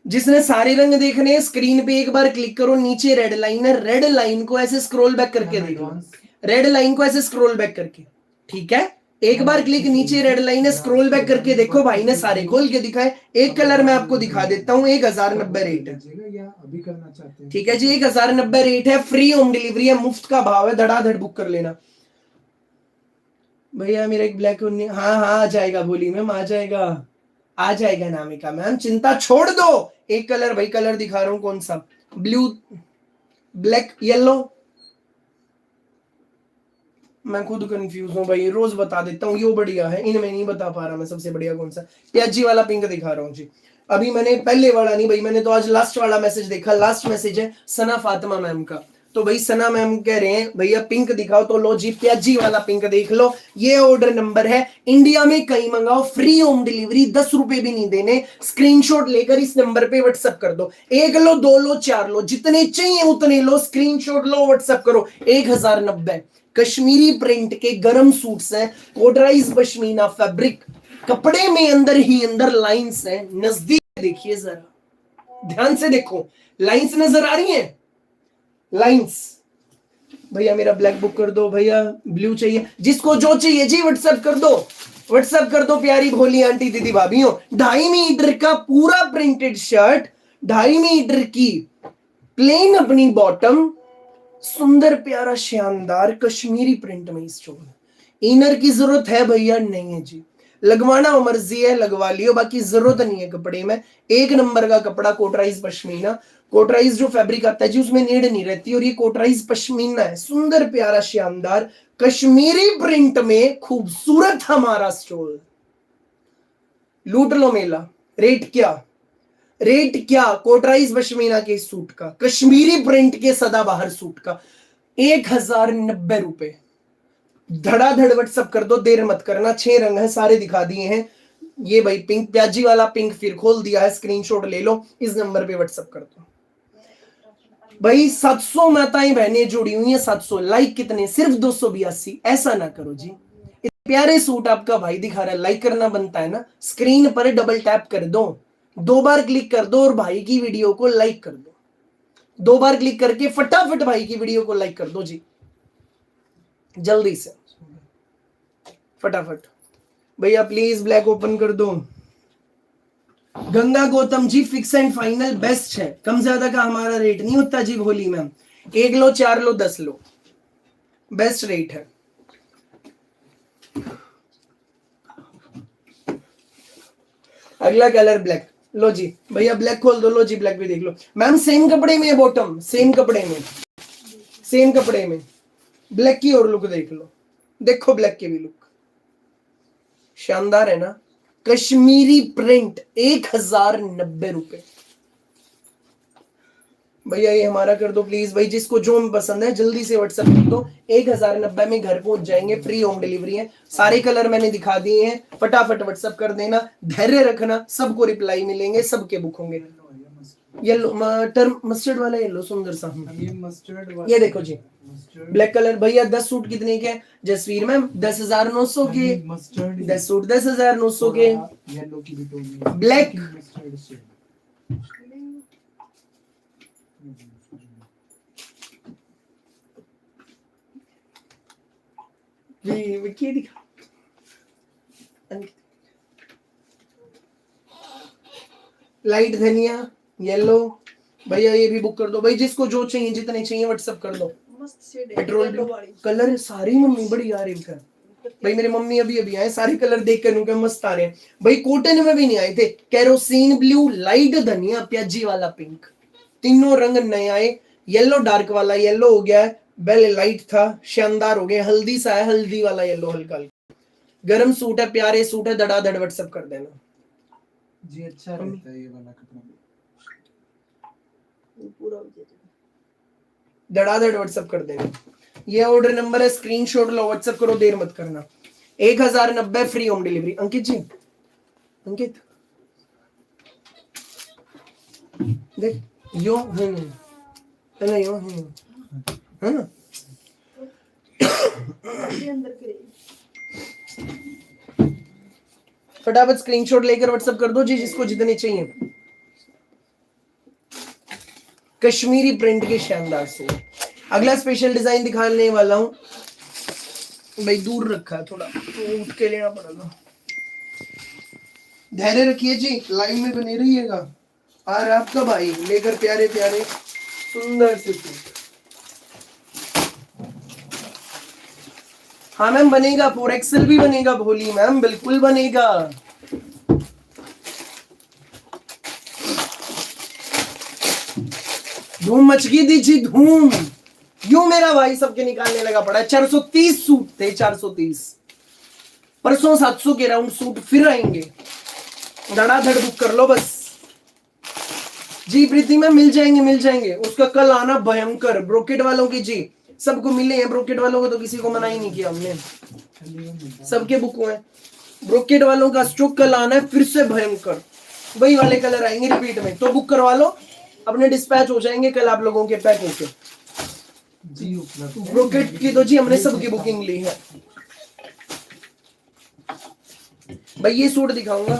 जिसने सारे रंग देखने, स्क्रीन पे एक बार क्लिक करो, नीचे रेड लाइन है, रेड लाइन को ऐसे स्क्रॉल बैक करके देखो, रेड लाइन को ऐसे स्क्रॉल बैक करके, ठीक है? एक बार क्लिक, नीचे रेड लाइन है, स्क्रॉल बैक करके देखो। भाई ने सारे खोल के दिखाए। एक कलर मैं आपको दिखा देता हूं, 1090 रेट है, अभी करना चाहते हैं, ठीक है जी? 1090 रेट है, फ्री होम डिलीवरी है, मुफ्त का भाव है, धड़ाधड़ बुक कर लेना। भैया मेरा एक ब्लैक, हाँ हाँ आ जाएगा, बोली मैम आ जाएगा, आ जाएगा नामिका मैम, चिंता छोड़ दो। एक कलर भाई, कलर दिखा रहा हूं, कौन सा? Blue, black, yellow. मैं खुद कंफ्यूज हूँ भाई, रोज बता देता हूँ, यो बढ़िया है, इनमें नहीं बता पा रहा मैं सबसे बढ़िया कौन सा। प्याजी वाला पिंक दिखा रहा हूँ जी। अभी मैंने पहले वाला नहीं भाई, मैंने तो आज लास्ट वाला मैसेज देखा, लास्ट मैसेज है सना फातिमा मैम का। तो भाई सना मैम कह रहे हैं भैया पिंक दिखाओ, तो लो जी प्याजी वाला पिंक देख लो। ये ऑर्डर नंबर है, इंडिया में कहीं मंगाओ, फ्री होम डिलीवरी, 10 रुपए भी नहीं देने। स्क्रीनशॉट लेकर इस नंबर पे व्हाट्सएप कर दो, 1 लो 2 लो 4 लो, जितने चाहिए उतने लो, स्क्रीनशॉट लो, व्हाट्सएप करो। 1090 कश्मीरी प्रिंट के गरम सूट्स हैं, कोटराइज पश्मीना फैब्रिक, कपड़े में अंदर ही अंदर लाइंस हैं। नजदीक देखिए जरा, ध्यान से देखो, लाइंस नजर आ रही हैं, लाइंस। भैया मेरा ब्लैक बुक कर दो, भैया ब्लू चाहिए, जिसको जो चाहिए जी व्हाट्सएप कर दो, व्हाट्सएप कर दो प्यारी भोली आंटी दीदी भाभीओ। 2.5 मीटर का पूरा प्रिंटेड शर्ट, 2.5 मीटर की प्लेन अपनी बॉटम, सुंदर प्यारा शानदार कश्मीरी प्रिंट में स्टोन। इनर की जरूरत है भैया? नहीं है जी, लगवाना मर्जी है लगवा लियो, बाकी जरूरत नहीं है कपड़े में। 1 नंबर का कपड़ा, कोटराइज पश्मीना। कोटराइज जो फैब्रिक आता है जी, उसमें नीड नहीं रहती, और ये कोटराइज पश्मीना है, सुंदर प्यारा शानदार कश्मीरी प्रिंट में खूबसूरत हमारा स्टोल। लूट लो मेला। रेट क्या? रेट क्या? कोटराइज पश्मीना के सूट का, कश्मीरी प्रिंट के सदाबहार सूट का, 1090 रुपए। धड़ाधड़ व्हाट्सअप कर दो, देर मत करना। 6 रंग है, सारे दिखा दिए हैं। ये भाई पिंक, प्याजी वाला पिंक फिर खोल दिया है, स्क्रीनशॉट ले लो, इस नंबर पे व्हाट्सअप कर दो भाई। 700 माताएं बहनें जुड़ी हुई हैं, 700 लाइक कितने? सिर्फ 282। ऐसा ना करो जी, प्यारे सूट आपका भाई दिखा रहा है, लाइक करना बनता है ना। स्क्रीन पर डबल टैप कर दो, 2 बार क्लिक कर दो और भाई की वीडियो को लाइक कर दो। 2 बार क्लिक करके फटाफट भाई की वीडियो को लाइक कर दो जी, जल्दी से फटाफट। भैया प्लीज ब्लैक ओपन कर दो। Ganga Gautam ji fix and final best है, कम ज्यादा का हमारा रेट नहीं होता जी भोली मैम। 1 लो 4 लो 10 लो, बेस्ट रेट है। अगला कलर ब्लैक, लो जी भैया ब्लैक खोल दो, लो जी ब्लैक भी देख लो। मैम सेम कपड़े में है बॉटम, सेम कपड़े में, सेम कपड़े में। ब्लैक की और लुक देख लो, देखो ब्लैक की भी लुक शानदार है ना। कश्मीरी प्रिंट, 1090 रुपए। भैया ये हमारा कर दो प्लीज भाई, जिसको जो पसंद है जल्दी से व्हाट्सएप कर दो। 1090 में घर पहुंच जाएंगे, फ्री होम डिलीवरी है। सारे कलर मैंने दिखा दिए हैं, फटाफट व्हाट्सएप कर देना, धैर्य रखना, सबको रिप्लाई मिलेंगे, सबके बुक होंगे। येलो टर्म मस्टर्ड वाला येलो सुंदर सा, ये मस्टर्ड वाला, ये देखो जी ब्लैक कलर। भैया 10 सूट कितने के हैं जसवीर मैम? 10,900 के। मस्टर्ड 10 सूट 10,900 के। येलो की भी टोन ब्लैक मस्टर्ड से ये दिखा। लाइट धनिया येलो, भैया ये भी बुक कर दो भाई, जिसको जो चाहिए, जितने चाहिए व्हाट्सएप कर दो। पेट्रोल कलर सारी मम्मी बड़ी आ रही है भाई, मेरी मम्मी अभी अभी आए, सारे कलर देख कर उनके मस्त आ रहे हैं भाई। कॉटन में भी नहीं आए थे, कैरोसिन ब्लू, लाइट धनिया, प्याजी वाला पिंक, तीनों रंग नए आए। येलो डार्क वाला येलो हो गया है, बेल लाइट था, शानदार हो गया। हल्दी सा है, हल्दी वाला येलो हल्का हल्का। गरम सूट है, प्यारे सूट है, धड़ाधड़ व्हाट्सएप कर देना जी। अच्छा रहता है ये वाला कपड़ा, पूरा धड़ाधड़ व्हाट्सएप कर देना। ये ऑर्डर नंबर है, स्क्रीनशॉट लो, व्हाट्सएप करो, देर मत करना। 1090 फ्री होम डिलीवरी। अंकित जी, अंकित देख यो है ना, यो है ना। फटाफट स्क्रीनशॉट लेकर व्हाट्सएप कर दो जी, जिसको जितने चाहिए। कश्मीरी प्रिंट के शानदार सूट। अगला स्पेशल डिजाइन दिखाने वाला हूं भाई, दूर रखा है थोड़ा तो उठ के लेना पड़ेगा। धैर्य रखिए जी, लाइन में बने रहिएगा। और आपका भाई लेकर प्यारे प्यारे सुंदर से सूट। हाँ मैम बनेगा, 4XL भी बनेगा भोली मैम, बिल्कुल बनेगा। धूम मच गई दीजिए धूम। यूं मेरा भाई सबके निकालने लगा पड़ा है। 430 सूट थे, 430। परसों 700 के राउंड सूट फिर आएंगे, धड़ाधड़ बुक कर लो बस। जी प्रीति में मिल जाएंगे, मिल जाएंगे। उसका कल आना भयंकर, ब्रोकेट वालों की जी सबको मिले हैं। ब्रोकेट वालों को तो किसी को मना ही नहीं किया हमने, सबके बुक हुए। ब्रोकेट वालों का स्टॉक कल आना है फिर से भयंकर, वही वाले कलर आएंगे रिपीट में, तो बुक करवा लो, अपने डिस्पैच हो जाएंगे कल आप लोगों के पैक होके जी। उपलब्ध ब्रोकेट की तो जी हमने सबकी बुकिंग ली है भाई। ये सूट दिखाऊंगा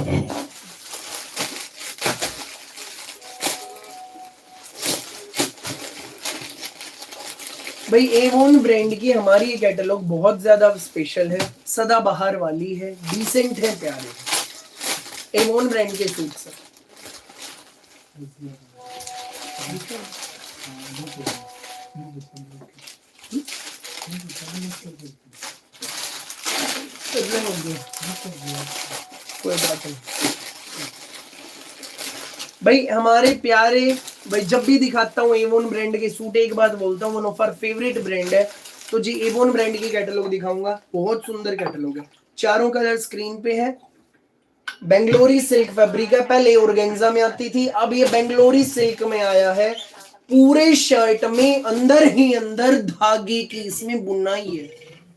भाई, एवोन ब्रांड की हमारी ये कैटलॉग बहुत ज्यादा स्पेशल है, सदाबहार वाली है, डिसेंट है, प्यारे एवोन ब्रांड के सूट सर। कोई बात नहीं भाई, हमारे प्यारे भाई, जब भी दिखाता हूँ एवोन ब्रांड के सूट, एक बात बोलता हूँ, one of our favourite brand है। तो जी एवोन ब्रांड की कैटलॉग दिखाऊंगा, बहुत सुंदर कैटलॉग है। चारों कलर स्क्रीन पे है। बेंगलोरी सिल्क फैब्रिक है, पहले ऑर्गेन्जा में आती थी, अब ये बेंगलोरी सिल्क में आया है। पूरे शर्ट में अंदर ही अंदर धागे की इसमें बुनाई है,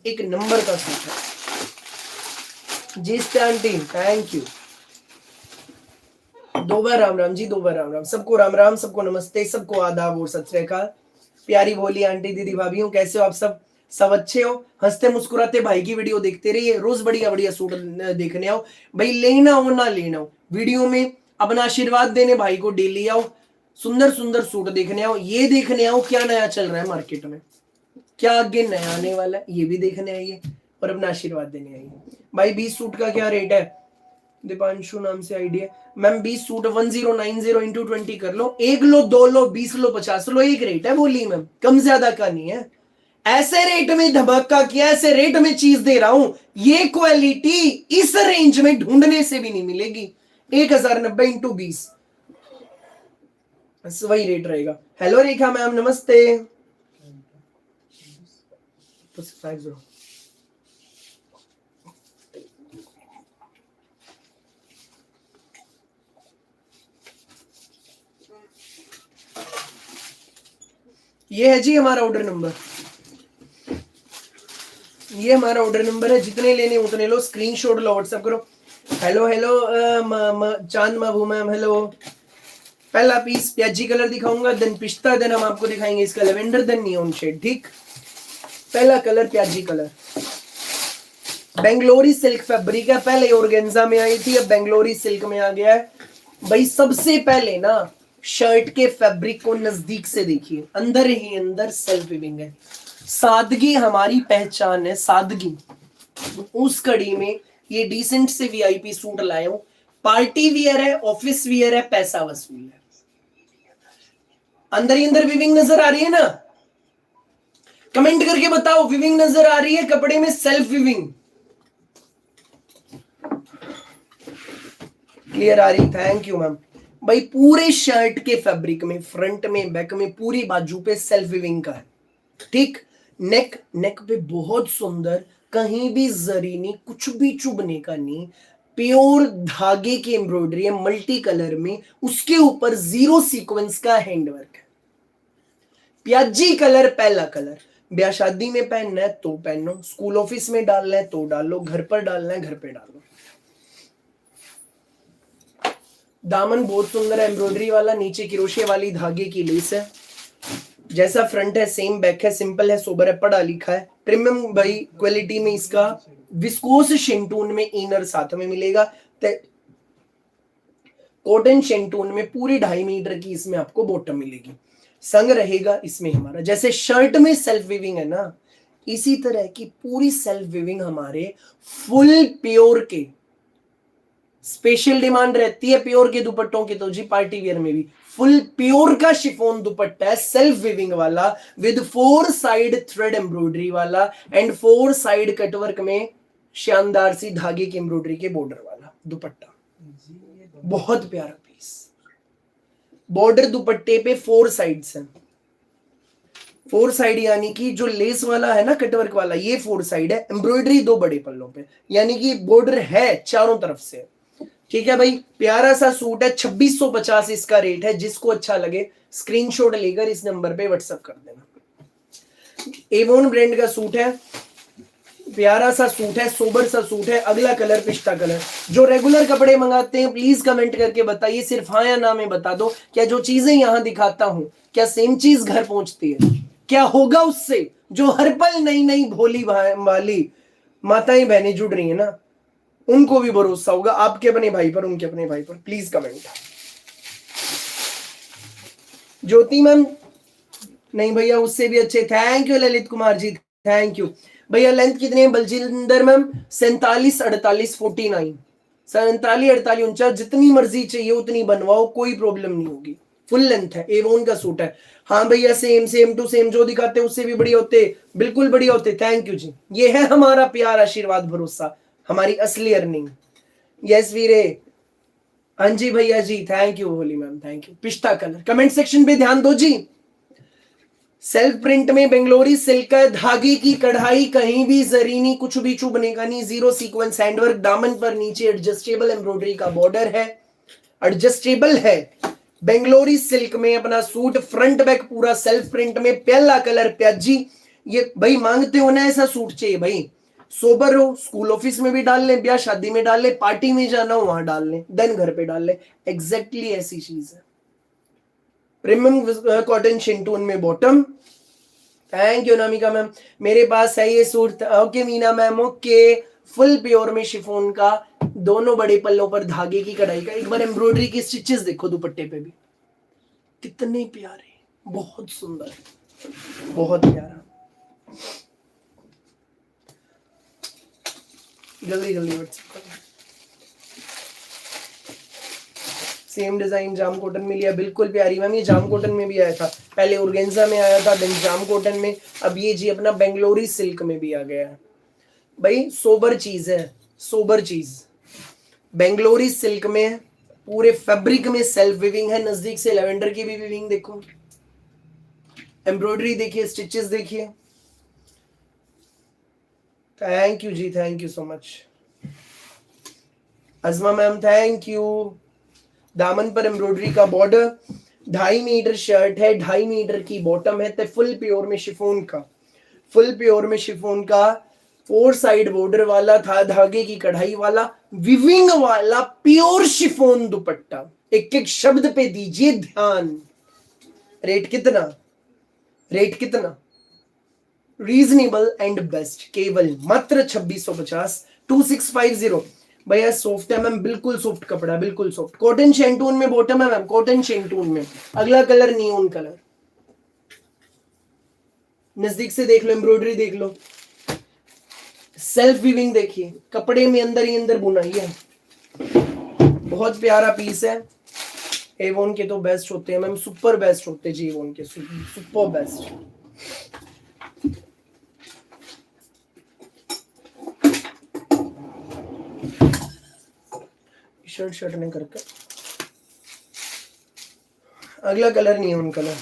एक नंबर का सूट है जी। Standi thank you. दो बार राम राम जी, दो बार राम राम। सबको राम राम, सबको नमस्ते, सबको आदाब और सत श्री अकाल। प्यारी भोली आंटी दीदी भाभी, कैसे हो आप सब? सब अच्छे हो? हंसते मुस्कुराते भाई की वीडियो देखते रहिए, रोज बढ़िया बढ़िया सूट देखने आओ भाई। लेना हो ना लेना हो, वीडियो में अपना आशीर्वाद देने भाई को डेली आओ, सुंदर सुंदर सूट देखने आओ। ये देखने आओ क्या नया चल रहा है मार्केट में, क्या आगे नया आने वाला है, ये भी देखने आइए और अपना आशीर्वाद देने आइए भाई। 20 सूट का क्या रेट है? दीपांशु नाम से आइडिया मैम। 20 सूट 1090 इंटू 20 कर लो, 1 लो 2 लो 20 लो 50 लो, एक रेट है बोली मैम, कम ज्यादा का नहीं है। ऐसे रेट में धमाका किया, ऐसे रेट में चीज दे रहा हूं, ये क्वालिटी इस रेंज में ढूंढने से भी नहीं मिलेगी। 1090 इंटू 20 वही रेट रहेगा। हेलो रेखा मैम नमस्ते। ये है जी हमारा ऑर्डर नंबर, ये हमारा ऑर्डर नंबर है, जितने लेने उतने लो, स्क्रीनशॉट लो, व्हाट्सएप करो। हेलो हेलो चांद महबूब मैम, हेलो। पहला पीस प्याजी कलर दिखाऊंगा, देन पिस्ता, देन हम आपको दिखाएंगे इसका लेवेंडर, देन नियॉन शेड, ठीक। पहला कलर प्याजी कलर, बेंगलोरी सिल्क फैब्रिक है, पहले ऑर्गेन्जा में आई थी, अब बेंगलोरी सिल्क में आ गया है। भाई सबसे पहले ना शर्ट के फैब्रिक को नजदीक से देखिए, अंदर ही अंदर सेल्फ वीविंग है, सादगी हमारी पहचान है, सादगी। उस कड़ी में ये डिसेंट से वीआईपी सूट लाए हूं, पार्टी वियर है, ऑफिस वियर है, पैसा वसूल है। अंदर ही अंदर वीविंग नजर आ रही है ना, कमेंट करके बताओ, वीविंग नजर आ रही है कपड़े में, सेल्फ वीविंग क्लियर आ रही, थैंक यू मैम। भाई पूरे शर्ट के फैब्रिक में, फ्रंट में, बैक में, पूरी बाजू पे सेल्फ वीविंग का है, ठीक। नेक, नेक पे बहुत सुंदर, कहीं भी जरी नहीं, कुछ भी चुभने का नहीं, प्योर धागे की एम्ब्रॉयडरी है मल्टी कलर में, उसके ऊपर जीरो सीक्वेंस का हैंडवर्क है। प्याजी कलर पहला कलर, ब्याह शादी में पहनना है तो पहनो, स्कूल ऑफिस में डालना है तो डालो, घर पर डालना है घर पे डालो। दामन बहुत सुंदर है, एम्ब्रॉयडरी वाला, नीचे क्रोशे वाली धागे की लेस है, जैसा फ्रंट है सेम बैक है, सिंपल है, सोबर है, पढ़ा लिखा है। प्रीमियम भाई क्वालिटी में इसका विस्कोस शेंटून में इनर साथ में मिलेगा, कॉटन शेंटून में पूरी 2.5 मीटर की इसमें आपको बॉटम मिलेगी, संग रहेगा इसमें हमारा। जैसे शर्ट में सेल्फ वीविंग है ना, इसी तरह की पूरी सेल्फ वीविंग हमारे फुल प्योर के, स्पेशल डिमांड रहती है प्योर के दुपट्टों की तो जी, पार्टी वेयर में भी फुल प्योर का शिफॉन दुपट्टा है, सेल्फ वीविंग वाला, विद 4 साइड थ्रेड एम्ब्रॉयडरी वाला, एंड 4 साइड कटवर्क में शानदार सी धागे की एम्ब्रॉयडरी के बॉर्डर वाला दुपट्टा, बहुत प्यारा पीस। बॉर्डर दुपट्टे पे 4 साइड्स हैं, 4 साइड यानी कि जो लेस वाला है ना कटवर्क वाला, ये 4 साइड है, एम्ब्रॉयडरी 2 बड़े पल्लों पे, यानी कि बॉर्डर है चारों तरफ से, ठीक है भाई। प्यारा सा सूट है, 2650 इसका रेट है, जिसको अच्छा लगे स्क्रीनशॉट लेकर इस नंबर पे व्हाट्सएप कर देना। एवोन ब्रांड का सूट है, प्यारा सा सूट है, सोबर सा सूट है। अगला कलर पिस्ता कलर, जो रेगुलर कपड़े मंगाते हैं प्लीज कमेंट करके बताइए, सिर्फ हाँ या ना में बता दो, क्या जो चीजें यहां दिखाता हूं क्या सेम चीज घर पहुंचती है, क्या होगा उससे जो हर पल नई नई भोली वाली माताएं बहनें जुड़ रही है ना, उनको भी भरोसा होगा आपके अपने भाई पर, उनके अपने भाई पर, प्लीज कमेंट। ज्योति मैम, नहीं भैया उससे भी अच्छे, thank you Lalit Kumar ji, thank you भैया। लेंथ कितनी है बलजिंदर मैम? 47 48 49, 47 48 49, जितनी मर्जी चाहिए उतनी बनवाओ, कोई प्रॉब्लम नहीं होगी, फुल लेंथ है, एवोन का सूट है। हाँ भैया सेम सेम टू सेम, जो दिखाते हैं उससे भी बढ़िया होते, बिल्कुल बढ़िया होते, थैंक यू जी। ये है हमारा प्यार, आशीर्वाद, भरोसा, हमारी असली अर्निंग। यस वीरे, हाँ जी भैया जी, thank you Holi ma'am, thank you. पिस्ता कलर, कमेंट सेक्शन पे ध्यान दो जी। सेल्फ प्रिंट में बेंगलोरी सिल्क है, धागे की कढ़ाई, कहीं भी जरी नहीं, कुछ भी चुभने का नहीं, जीरो सीक्वेंस हैंडवर्क, दामन पर नीचे एडजस्टेबल एम्ब्रॉयडरी का बॉर्डर है, एडजस्टेबल है। बेंगलोरी सिल्क में अपना सूट, फ्रंट बैक पूरा सेल्फ प्रिंट में, पहला कलर प्याजी। ये भाई मांगते हो ना ऐसा सूट चाहिए भाई, सोबर हो, स्कूल ऑफिस में भी डाल ले, ब्याह शादी में डाल ले, पार्टी में जाना हो वहां डाल ले, देन घर पे डाल ले, एग्जैक्टली ऐसी चीज है। प्रीमियम कॉटन शिंटून में bottom, thank you Namika ma'am. मेरे पास है ये suit, okay Meena ma'am, okay. Full pure में शिफॉन का, दोनों बड़े पल्लों पर धागे की कढ़ाई का, एक बार एम्ब्रॉयडरी की स्टिचेस देखो दुपट्टे पे भी, कितने प्यारे, बहुत सुंदर, बहुत प्यारा। जल्दी जल्दी व्हाट्सएप करो। सेम डिजाइन जाम कॉटन में लिया, बिल्कुल प्यारी मैम, ये जाम कॉटन में भी आया था, पहले ऑर्गेन्जा में आया था, देन जाम कॉटन में, अब ये जी अपना बेंगलोरी सिल्क में भी आ गया है। भाई सोबर चीज है, सोबर चीज, बेंगलोरी सिल्क में पूरे फैब्रिक में सेल्फ वीविंग है, नजदीक से लेवेंडर की भी वीविंग देखो, एम्ब्रॉयडरी देखिए, स्टिचेस देखिए, थैंक यू जी, thank you so much. Azma ma'am thank you. दामन पर एम्ब्रॉयडरी का बॉर्डर, 2.5 मीटर शर्ट है, 2.5 मीटर की बॉटम है, तो फुल प्योर में शिफॉन का, फुल प्योर में शिफॉन का, 4 साइड बॉर्डर वाला था, धागे की कढ़ाई वाला, विविंग वाला प्योर शिफॉन दुपट्टा। एक एक शब्द पे दीजिए ध्यान। रेट कितना? रेट कितना? रीजनेबल एंड बेस्ट, केवल मात्र 2650, 2650। भैया सॉफ्ट है मैम, बिल्कुल सॉफ्ट कपड़ा, बिल्कुल सॉफ्ट। कॉटन शेंटून में बॉटम है मैम, कॉटन शेंटून में। अगला कलर नियॉन कलर, नजदीक से देख लो, एम्ब्रॉयडरी देख लो, सेल्फ वीविंग देखिए, कपड़े में अंदर ही अंदर बुनाई है। बहुत प्यारा पीस है। एवोन के तो बेस्ट होते हैं मैम, सुपर बेस्ट होते हैं जी, एवोन के सुपर बेस्ट। शर्ट ने करके। अगला कलर नियॉन कलर,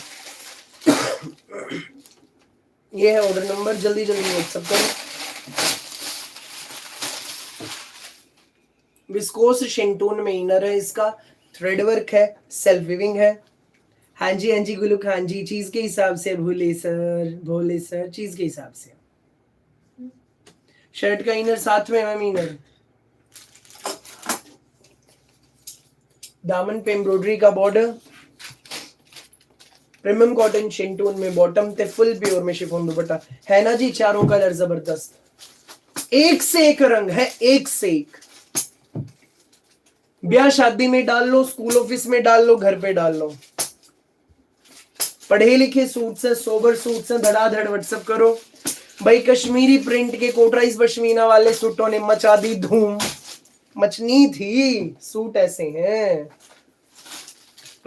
ये है ऑर्डर नंबर, जल्दी जल्दी व्हाट्सएप करो। विस्कोस शेंटून में इनर है इसका, थ्रेड वर्क है, सेल्फ वीविंग है। हाँ जी गुलुक, हाँ जी, चीज के हिसाब से भोले सर चीज के हिसाब से। शर्ट का इनर साथ में मैम, इनर दामन पे एम्ब्रॉयडरी का बॉर्डर, प्रीमियम कॉटन शेंटून में बॉटम, ते फुल प्योर में शिफॉन दुपट्टा है ना जी। चारों कलर जबरदस्त, एक से एक रंग है, एक से एक। ब्याह शादी में डाल लो, स्कूल ऑफिस में डाल लो, घर पे डाल लो। पढ़े लिखे सूट से, सोबर सूट से धड़ाधड़ व्हाट्सएप करो भाई। कश्मीरी प्रिंट के कोटराइज पश्मीना वाले सूटों ने मचा दी धूम, मचनी थी। सूट ऐसे हैं,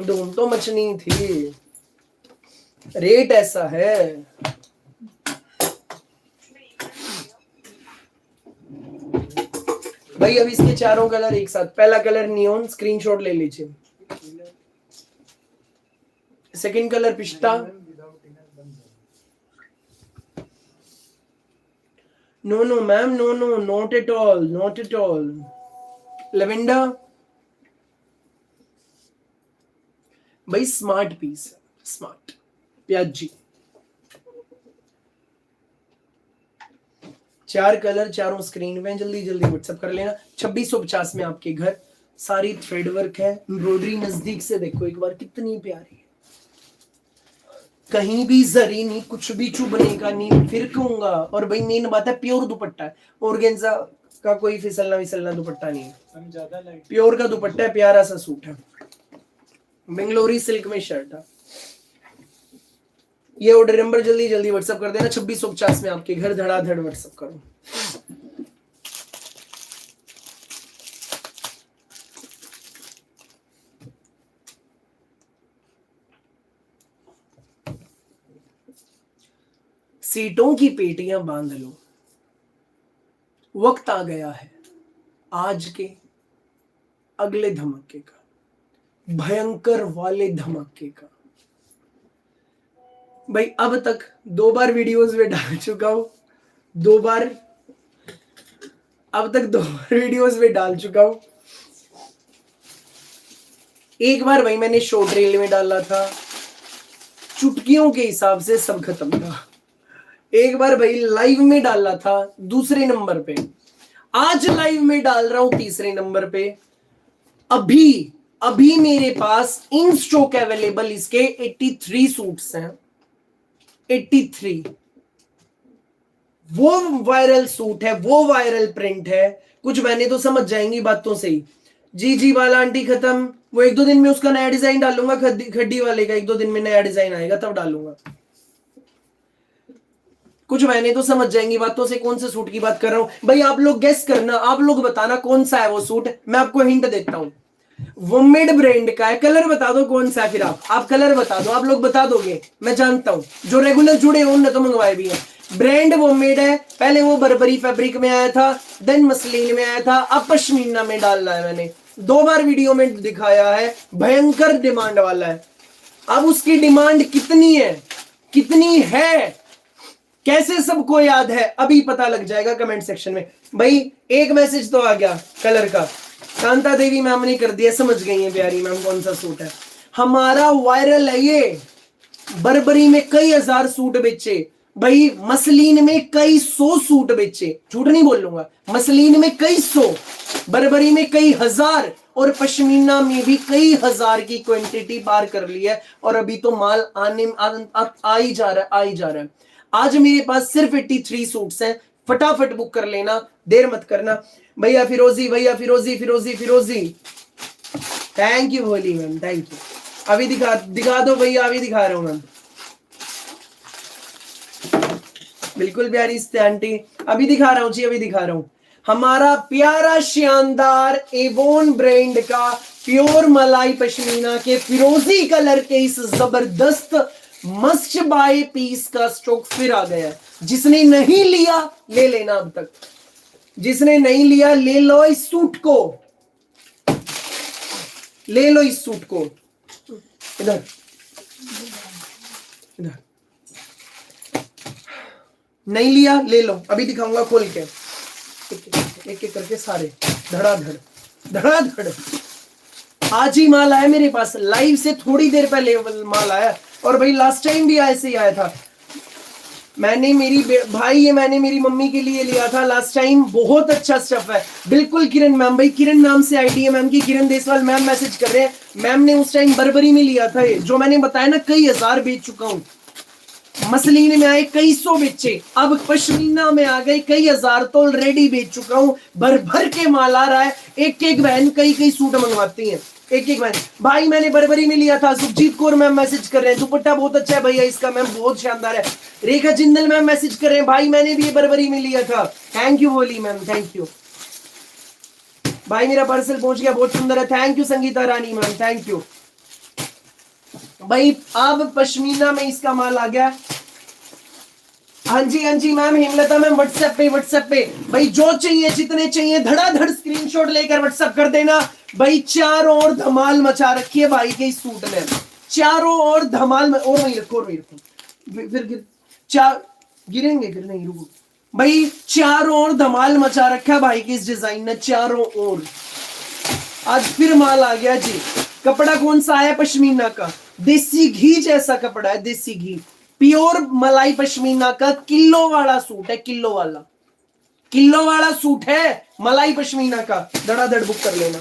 धूम तो मचनी थी। रेट ऐसा है। भाई अब इसके चारों कलर एक साथ। पहला कलर नियॉन, स्क्रीनशॉट ले लीजिए। सेकंड कलर पिस्ता, no ma'am, no not at all, not at all. Lavender भाई स्मार्ट पीस, स्मार्ट प्याजी। 4 कलर, चारों स्क्रीन में, जल्दी जल्दी व्हाट्सएप कर लेना। 2650 में आपके घर। सारी थ्रेड वर्क है, एम्ब्रॉयडरी नजदीक से देखो एक बार, कितनी प्यारी है। कहीं भी जरी नहीं, कुछ भी चुभने का नहीं, फिर कहूंगा। और भाई मेन बात है, प्योर दुपट्टा है, ऑर्गेन्जा का कोई फिसलना विसलना दुपट्टा नहीं है, प्योर का दुपट्टा है। प्यारा सा सूट है, बेंगलोरी सिल्क में शर्ट है। ये ऑर्डर नंबर जल्दी जल्दी व्हाट्सएप कर देना। 2650 में आपके घर, धड़ाधड़ व्हाट्सएप करो। सीटों की पेटियां बांध लो, वक्त आ गया है आज के अगले धमाके का, भयंकर वाले धमाके का। भाई अब तक 2 बार वीडियोस में डाल चुका हूं, 2 बार, अब तक 2 वीडियोस में डाल चुका हूं। एक बार भाई मैंने शॉर्ट रील में डाला था, चुटकियों के हिसाब से सब खत्म था। एक बार भाई लाइव में डाला था, दूसरे नंबर पे। आज लाइव में डाल रहा हूं, तीसरे नंबर पे। अभी मेरे पास इन स्टॉक अवेलेबल इसके 83 सूट्स हैं, 83। वो वायरल सूट है, वो वायरल प्रिंट है। कुछ बहने तो समझ जाएंगी बातों से ही, जी वाला आंटी खत्म। वो 1-2 दिन में उसका नया डिजाइन डालूंगा, खड्डी वाले का 1-2 दिन में नया डिजाइन आएगा, तब डालूंगा। कुछ बहने तो समझ जाएंगी बातों से कौन से सूट की बात कर रहा हूं। भाई आप लोग गेस करना, आप लोग बताना कौन सा है वो सूट। मैं आपको हिंट देता हूं, वोमेड ब्रांड का है। कलर बता दो कौन सा है, फिर आप कलर बता दो। आप लोग बता दोगे, मैं जानता हूं, जो रेगुलर जुड़े हो उन्होंने तो मंगवाए भी है। ब्रांड वोमेड है। पहले वो बर्बरी फैब्रिक में आया था, देन मसलिन में आया था, अब पश्मीना में डालना है। मैंने 2 बार वीडियो में दिखाया है, भयंकर डिमांड वाला है। अब उसकी डिमांड कितनी है, कितनी है, कैसे सबको याद है, अभी पता लग जाएगा कमेंट सेक्शन में। भाई एक मैसेज तो आ गया कलर का, कांता देवी मैम ने कर दिया, समझ गई है प्यारी मैम कौन सा सूट है। हमारा वायरल है ये। बर्बरी में कई हजार सूट बेचे भाई, मसलिन में कई सौ सूट बेचे, झूठ नहीं बोल लूंगा, मसलिन में कई सौ, बर्बरी में कई हजार, और पश्मीना में भी कई हजार की क्वांटिटी पार कर ली है। और अभी तो माल आने आ ही जा रहा है, आ ही जा रहा है। आज मेरे पास सिर्फ 83 सूट्स हैं, फटाफट बुक कर लेना, देर मत करना। भैया फिरोजी, भैया फिरोजी, फिरोजी फिरोजी, thank you Holi ma'am, thank you. अभी दिखा दो भैया, अभी दिखा रहा हूं मैम, बिल्कुल प्यारी आंटी, अभी दिखा रहा हूं जी, अभी दिखा रहा हूं। हमारा प्यारा शानदार एवोन ब्रांड का प्योर मलाई पश्मीना के फिरोजी कलर के इस जबरदस्त मस्ट बाय पीस का स्टॉक फिर आ गया है। जिसने नहीं लिया ले लेना, अब तक जिसने नहीं लिया ले लो इस सूट को, ले लो इस सूट को। इधर इधर, नहीं लिया ले लो, अभी दिखाऊंगा खोल के, एक एक करके सारे, धड़ाधड़ धड़ाधड़। आज ही माल आया मेरे पास, लाइव से थोड़ी देर पहले माल आया। और भाई लास्ट टाइम भी ऐसे ही आया था, मैंने भाई ये मैंने मेरी मम्मी के लिए लिया था लास्ट टाइम, बहुत अच्छा स्टफ है। बिल्कुल किरण मैम, भाई किरण नाम से आईडी है मैम की, किरण देसवाल मैम मैसेज कर रहे हैं। मैम ने उस टाइम बर्बरी में लिया था, ये जो मैंने बताया ना, कई हजार बेच चुका हूं। मसलिन में आए कई सौ बेचे, अब पश्मीना में आ गए कई हजार, तो ऑलरेडी बेच चुका हूं। भर भर के माल आ रहा है, एक एक बहन कई कई सूट मंगवाती हैं, एक एक बहन। भाई मैंने बर्बरी में लिया था, सुखजीत कौर मैम मैसेज कर रहे हैं, दुपट्टा बहुत अच्छा है भैया इसका मैम, बहुत शानदार है। रेखा जिंदल मैम मैसेज कर रहे हैं, भाई मैंने भी बर्बरी में लिया था, thank you Holi ma'am, thank you भाई, मेरा पार्सल पहुंच गया, बहुत सुंदर है, thank you Sangeeta Rani ma'am, thank you भाई। अब पश्मीना में इसका माल आ गया। हाँ जी मैम, हेमलता मैम व्हाट्सएप पे भाई, जो चाहिए जितने चाहिए धड़ाधड़ स्क्रीनशॉट लेकर व्हाट्सएप कर देना भाई। चारों ओर धमाल मचा रखी है भाई के इस सूट ने, चारों ओर धमाल और वहीं रखो, और वहीं रखो, फिर गिरेंगे फिर नहीं, रुको भाई, चारों ओर धमाल मचा रखा है भाई के इस डिजाइन ने, चारों ओर। आज फिर माल आ गया जी। कपड़ा कौन सा आया? पश्मीना का, देसी घी जैसा कपड़ा है, देसी घी, प्योर मलाई पश्मीना का किलो वाला सूट है, किलो वाला सूट है मलाई पश्मीना का, धड़ाधड़ बुक कर लेना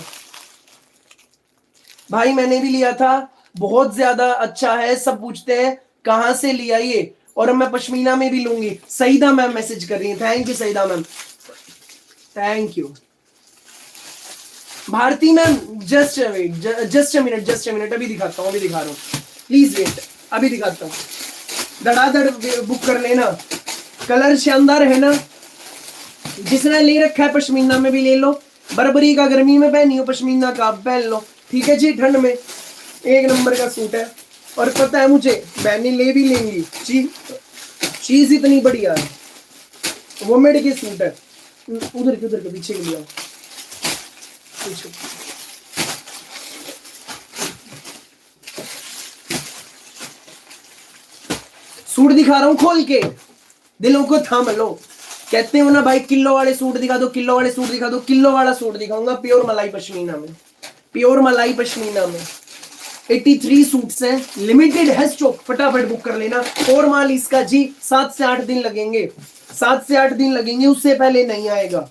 भाई। मैंने भी लिया था, बहुत ज्यादा अच्छा है, सब पूछते हैं कहां से लिया ये, और मैं पश्मीना में भी लूंगी। सईदा मैम मैसेज कर रही है, thank you Saeeda ma'am, thank you. Bharti ma'am just a minute, अभी दिखाता हूँ, अभी दिखा रहा हूँ, प्लीज वेट, अभी दिखाता हूँ, धड़ाधड़ बुक कर लेना। कलर शानदार है ना, जिसने ले रखा है पश्मीना में भी ले लो, बर्बरी का गर्मी में पहनी हो, पश्मीना का आप पहन लो, ठीक है जी, ठंड में एक नंबर का सूट है। और पता है मुझे, बहनें ले भी लेंगी, चीज इतनी बढ़िया है, वोमेड के सूट है। उधर के पीछे के लिए सूट दिखा रहा हूं खोल के, दिलों को थाम लो। कहते हो ना भाई किलो वाले सूट दिखा दो, किलो वाले सूट दिखा दो, किलो वाला सूट दिखाऊंगा प्योर मलाई पश्मीना में, प्योर मलाई पश्मीना में 83 सूट्स हैं, लिमिटेड है स्टॉक, फटाफट बुक कर लेना। और माल इसका जी 7 से 8 दिन लगेंगे, 7 से 8 दिन लगेंगे, उससे पहले नहीं आएगा,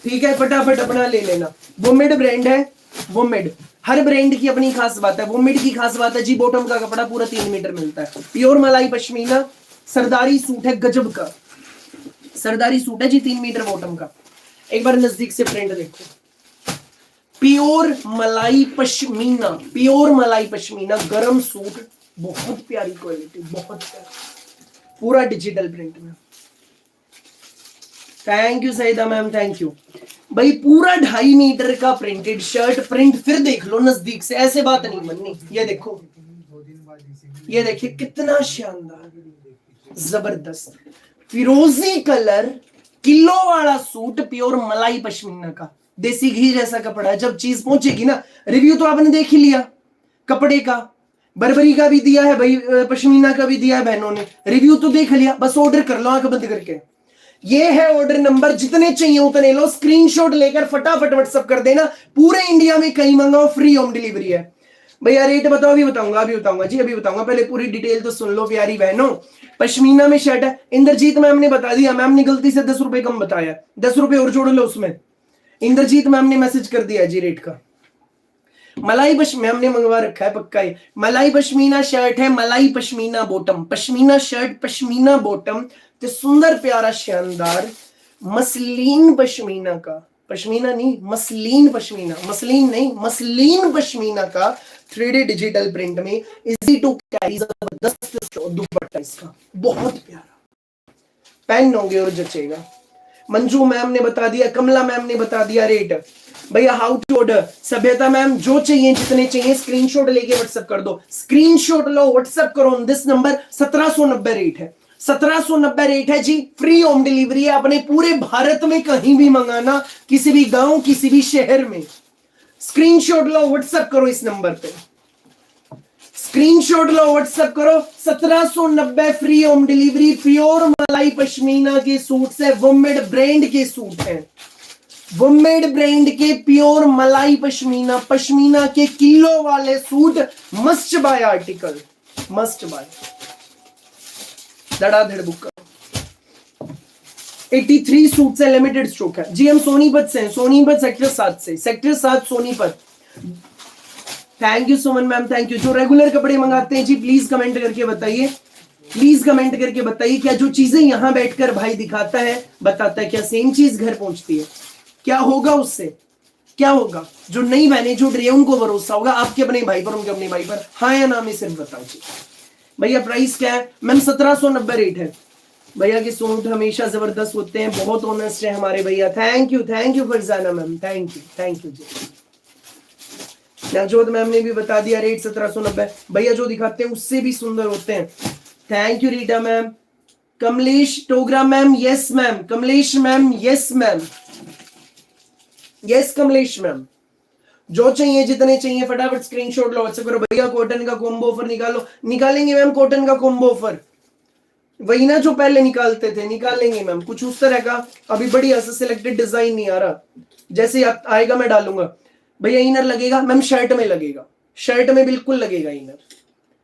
ठीक है, फटाफट अपना ले लेना। वोमेड ब्रांड है, वोमेड, हर ब्रांड की अपनी खास बात है। वोमेड की खास बात है जी, बॉटम का कपड़ा पूरा 3 मीटर मिलता है, प्योर मलाई पश्मीना, सरदारी सूट है, गजब का सरदारी सूट है जी, 3 मीटर बॉटम का। एक बार नजदीक से प्रिंट देखो, प्योर मलाई पश्मीना, प्योर मलाई पश्मीना, गरम सूट, बहुत प्यारी क्वालिटी, बहुत प्यारी, पूरा डिजिटल प्रिंट में। Thank you Saeeda ma'am, thank you भाई। पूरा 2.5 मीटर का प्रिंटेड शर्ट, प्रिंट फिर देख लो नजदीक से, ऐसे बात नहीं बननी। ये देखो, ये देखिए कितना शानदार, जबरदस्त फिरोजी कलर, किलो वाला सूट, प्योर मलाई पश्मीना का, देसी घी जैसा कपड़ा है। जब चीज पहुंचेगी ना, रिव्यू तो आपने देख ही लिया कपड़े का, बर्बरी का भी दिया है भाई, पश्मीना का भी दिया है बहनों ने, रिव्यू तो देख लिया, बस ऑर्डर कर लो आंख बंद करके। ये है ऑर्डर नंबर, जितने चाहिए उतने लो, स्क्रीनशॉट लेकर फटाफट व्हाट्सएप कर देना। पूरे इंडिया में कहीं मंगाओ, फ्री होम डिलीवरी है। भैया रेट बताओ, अभी बताऊंगा, अभी बताऊंगा जी, अभी बताऊंगा, पहले पूरी डिटेल तो सुन लो प्यारी बहनों। पश्मीना में शर्ट है, इंद्रजीत मैम ने बता दिया, मैम ने गलती से 10 रुपए कम बताया, 10 रुपए और जोड़ लो उसमें, इंद्रजीत मैम ने मैसेज कर दिया जी रेट का। मलाई मैम ने मंगवा रखा है पक्का ही, मलाई पश्मीना शर्ट है, मलाई pashmina bottom, pashmina shirt pashmina bottom, तो सुंदर प्यारा शानदार मसलिन पश्मीना का, पश्मीना नहीं मसलिन पश्मीना, मसलिन नहीं मसलिन पश्मीना का 3D डिजिटल प्रिंट में, इजी टू कैरी, जबरदस्त दुपट्टा इसका, बहुत प्यारा, पहनोगे और जचेगा। मंजू मैम ने बता दिया, कमला मैम ने बता दिया रेट। भैया हाउ टू ऑर्डर, सभ्यता मैम जो चाहिए जितने चाहिए स्क्रीनशॉट लेके व्हाट्सएप कर दो, स्क्रीनशॉट लो व्हाट्सएप करो ऑन दिस नंबर। 1790 रेट है, 1790 रेट है जी, फ्री होम डिलीवरी है, अपने पूरे भारत में कहीं भी मंगाना, किसी भी गांव किसी भी शहर में। स्क्रीनशॉट लो व्हाट्सएप करो इस नंबर पे, स्क्रीनशॉट लो व्हाट्सएप करो, 1790 फ्री होम डिलीवरी, प्योर मलाई पश्मीना के सूट है, वुमेड ब्रांड के सूट हैं, वुमेड ब्रांड के प्योर मलाई पश्मीना, पश्मीना के किलो वाले suit, must buy article, must buy, धड़ाधड़ बुक करो। 83 सूट से लिमिटेड स्टॉक है जी, हम सोनीपत से हैं, सोनीपत सेक्टर 7 से, sector 7 Sonipat. Thank you Suman ma'am, thank you. जो रेगुलर कपड़े मंगाते हैं जी प्लीज कमेंट करके बताइए, प्लीज कमेंट करके बताइए, क्या जो चीजें यहां बैठकर भाई दिखाता है बताता है, क्या सेम चीज घर पहुंचती है? क्या होगा उससे, क्या होगा? जो नहीं मैंने जो रहे उनको भरोसा होगा, आपके अपने भाई पर, उनके अपने भाई पर, हाँ या ना में सिर्फ बताओ जी। भैया प्राइस क्या है मैम? 1790 रेट है। भैया के सूट हमेशा जबरदस्त होते हैं, बहुत ऑनेस्ट है हमारे भैया। Thank you Farzana ma'am, thank you जी। नवजोत मैम ने भी बता दिया रेट 1790। भैया जो दिखाते हैं उससे भी सुंदर होते हैं। Thank you Rita ma'am. Kamlesh Togra ma'am, yes ma'am. Kamlesh ma'am, yes ma'am, yes Kamlesh ma'am. जो चाहिए जितने चाहिए फटाफट स्क्रीनशॉट लो, व्हाट्सएप करो। भैया कॉटन का कॉम्बो ऑफर निकालो, निकालेंगे मैम कॉटन का कॉम्बो ऑफर, वही ना जो पहले निकालते थे, निकालेंगे मैम कुछ उस तरह का। अभी बढ़िया सा सिलेक्टेड डिजाइन नहीं आ रहा, जैसे आएगा मैं डालूंगा। भैया इनर लगेगा मैम, शर्ट में लगेगा, शर्ट में बिल्कुल लगेगा इनर,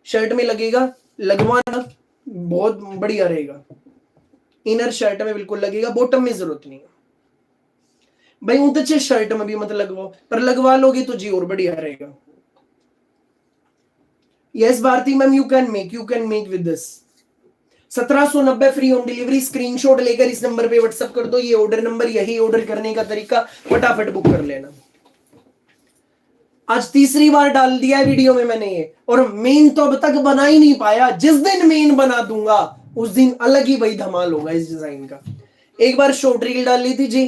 शर्ट में लगेगा, लगवाना बहुत बढ़िया रहेगा। इनर शर्ट में बिल्कुल लगेगा, बॉटम में जरूरत नहीं है भाई, ऊंचे शर्ट में भी मत लगवाओ, पर लगवा लोगे तो जी और बढ़िया रहेगा। Yes Bharti ma'am, you can make with this. 1790 free home delivery, screenshot लेकर इस नंबर पे व्हाट्सएप कर दो, ये ऑर्डर नंबर, यही ऑर्डर करने का तरीका, फटाफट बुक कर लेना। आज तीसरी बार डाल दिया है वीडियो में मैंने ये, और मेन तो अब तक बना ही नहीं पाया। जिस दिन मेन बना दूंगा उस दिन अलग ही भाई धमाल होगा इस डिजाइन का। एक बार शॉर्ट रील डाल ली थी जी,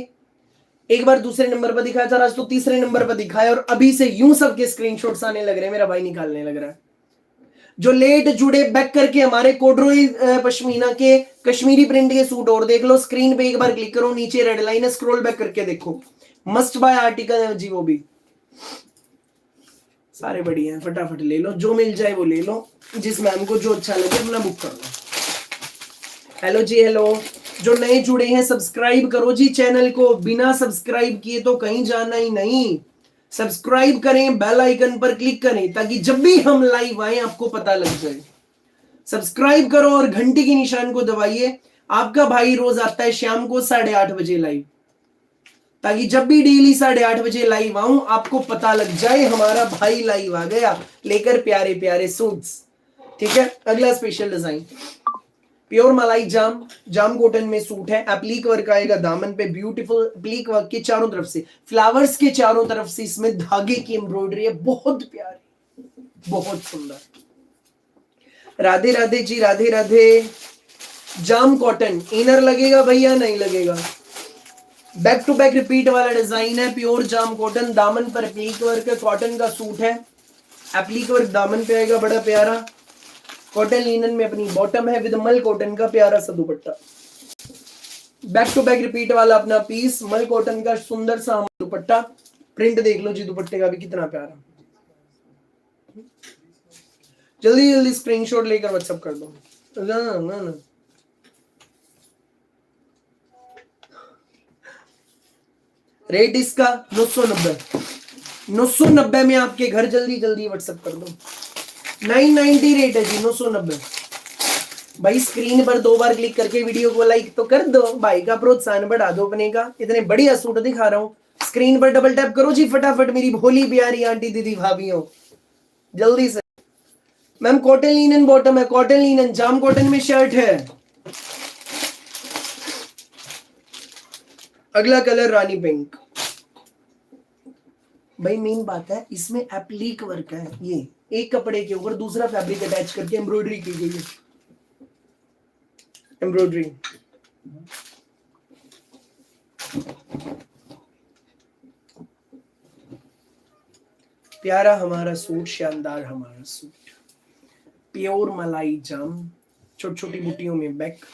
एक बार दूसरे नंबर पर दिखाया था, आज तो तीसरे नंबर पर दिखाया, और अभी से यूं सबके स्क्रीनशॉट्स आने लग रहे हैं, मेरा भाई निकालने लग रहा है। जो लेट जुड़े बैक करके हमारे कोडरोई पश्मीना के कश्मीरी प्रिंट के सूट और देख लो, स्क्रीन पे एक बार क्लिक करो, नीचे रेड लाइन है, स्क्रॉल बैक करके देखो, मस्ट बाय आर्टिकल है जी, वो भी सारे बढ़िया हैं, फटाफट ले लो, जो मिल जाए वो ले लो, जिस मैम को जो अच्छा लगे अपना बुक कर लो। हेलो जी, हेलो। जो नए जुड़े हैं सब्सक्राइब करो जी चैनल को, बिना सब्सक्राइब किए तो कहीं जाना ही नहीं। सब्सक्राइब करें, बेल आइकन पर क्लिक करें, ताकि जब भी हम लाइव आए आपको पता लग जाए। सब्सक्राइब करो और घंटी के निशान को दबाइए। आपका भाई रोज आता है शाम को 8:30 बजे लाइव, ताकि जब भी डेली 8:30 बजे लाइव आऊं आपको पता लग जाए हमारा भाई लाइव आ गया, लेकर प्यारे प्यारे सूट्स। ठीक है, अगला स्पेशल डिजाइन प्योर मलाई जाम कॉटन में सूट है, एप्लीक वर्क आएगा दामन पे, ब्यूटीफुल एप्लीक वर्क के चारों तरफ से, फ्लावर्स के चारों तरफ से इसमें धागे की एम्ब्रॉयडरी है, बहुत प्यारी, बहुत सुंदर। राधे राधे जी, राधे राधे। जाम कॉटन इनर लगेगा भैया, नहीं लगेगा, बैक टू बैक रिपीट वाला डिजाइन है, प्योर जाम कॉटन, दामन पर एप्लीक वर्क, कॉटन का सूट है, एप्लीक वर्क दामन पे आएगा, बड़ा प्यारा। कॉटन लिनन में अपनी बॉटम है, विद मल कॉटन का प्यारा सा dupatta, back to back repeat वाला अपना पीस, मल कॉटन का सुंदर सा दुपट्टा। प्रिंट देख लो जी दुपट्टे का भी कितना प्यारा। जल्दी जल्दी स्क्रीनशॉट लेकर व्हाट्सएप कर दो ना। रेट इसका 990, 990 में आपके घर, जल्दी जल्दी व्हाट्सएप कर दो। 990 रेट है जी, 990। भाई स्क्रीन पर 2 बार क्लिक करके वीडियो को लाइक तो कर दो, भाई का प्रोत्साहन बढ़ा दो अपने का। इतने बढ़िया सूट दिखा रहा हूँ, स्क्रीन पर डबल टैप करो जी फटाफट मेरी भोली प्यारी आंटी दीदी भाभियों, जल्दी से। मैम कॉटन लिनन बॉटम है, कॉटन लिनन, जाम कॉटन में शर्ट है। अगला कलर रानी पिंक। भाई मेन बात है इसमें एप्लीक वर्क है, ये एक कपड़े के ऊपर दूसरा फैब्रिक अटैच करके एम्ब्रॉयडरी की गई है, एम्ब्रॉयडरी। प्यारा हमारा सूट, शानदार हमारा सूट, प्योर मलाई जाम, छोटी छोटी बूटियों में बैक,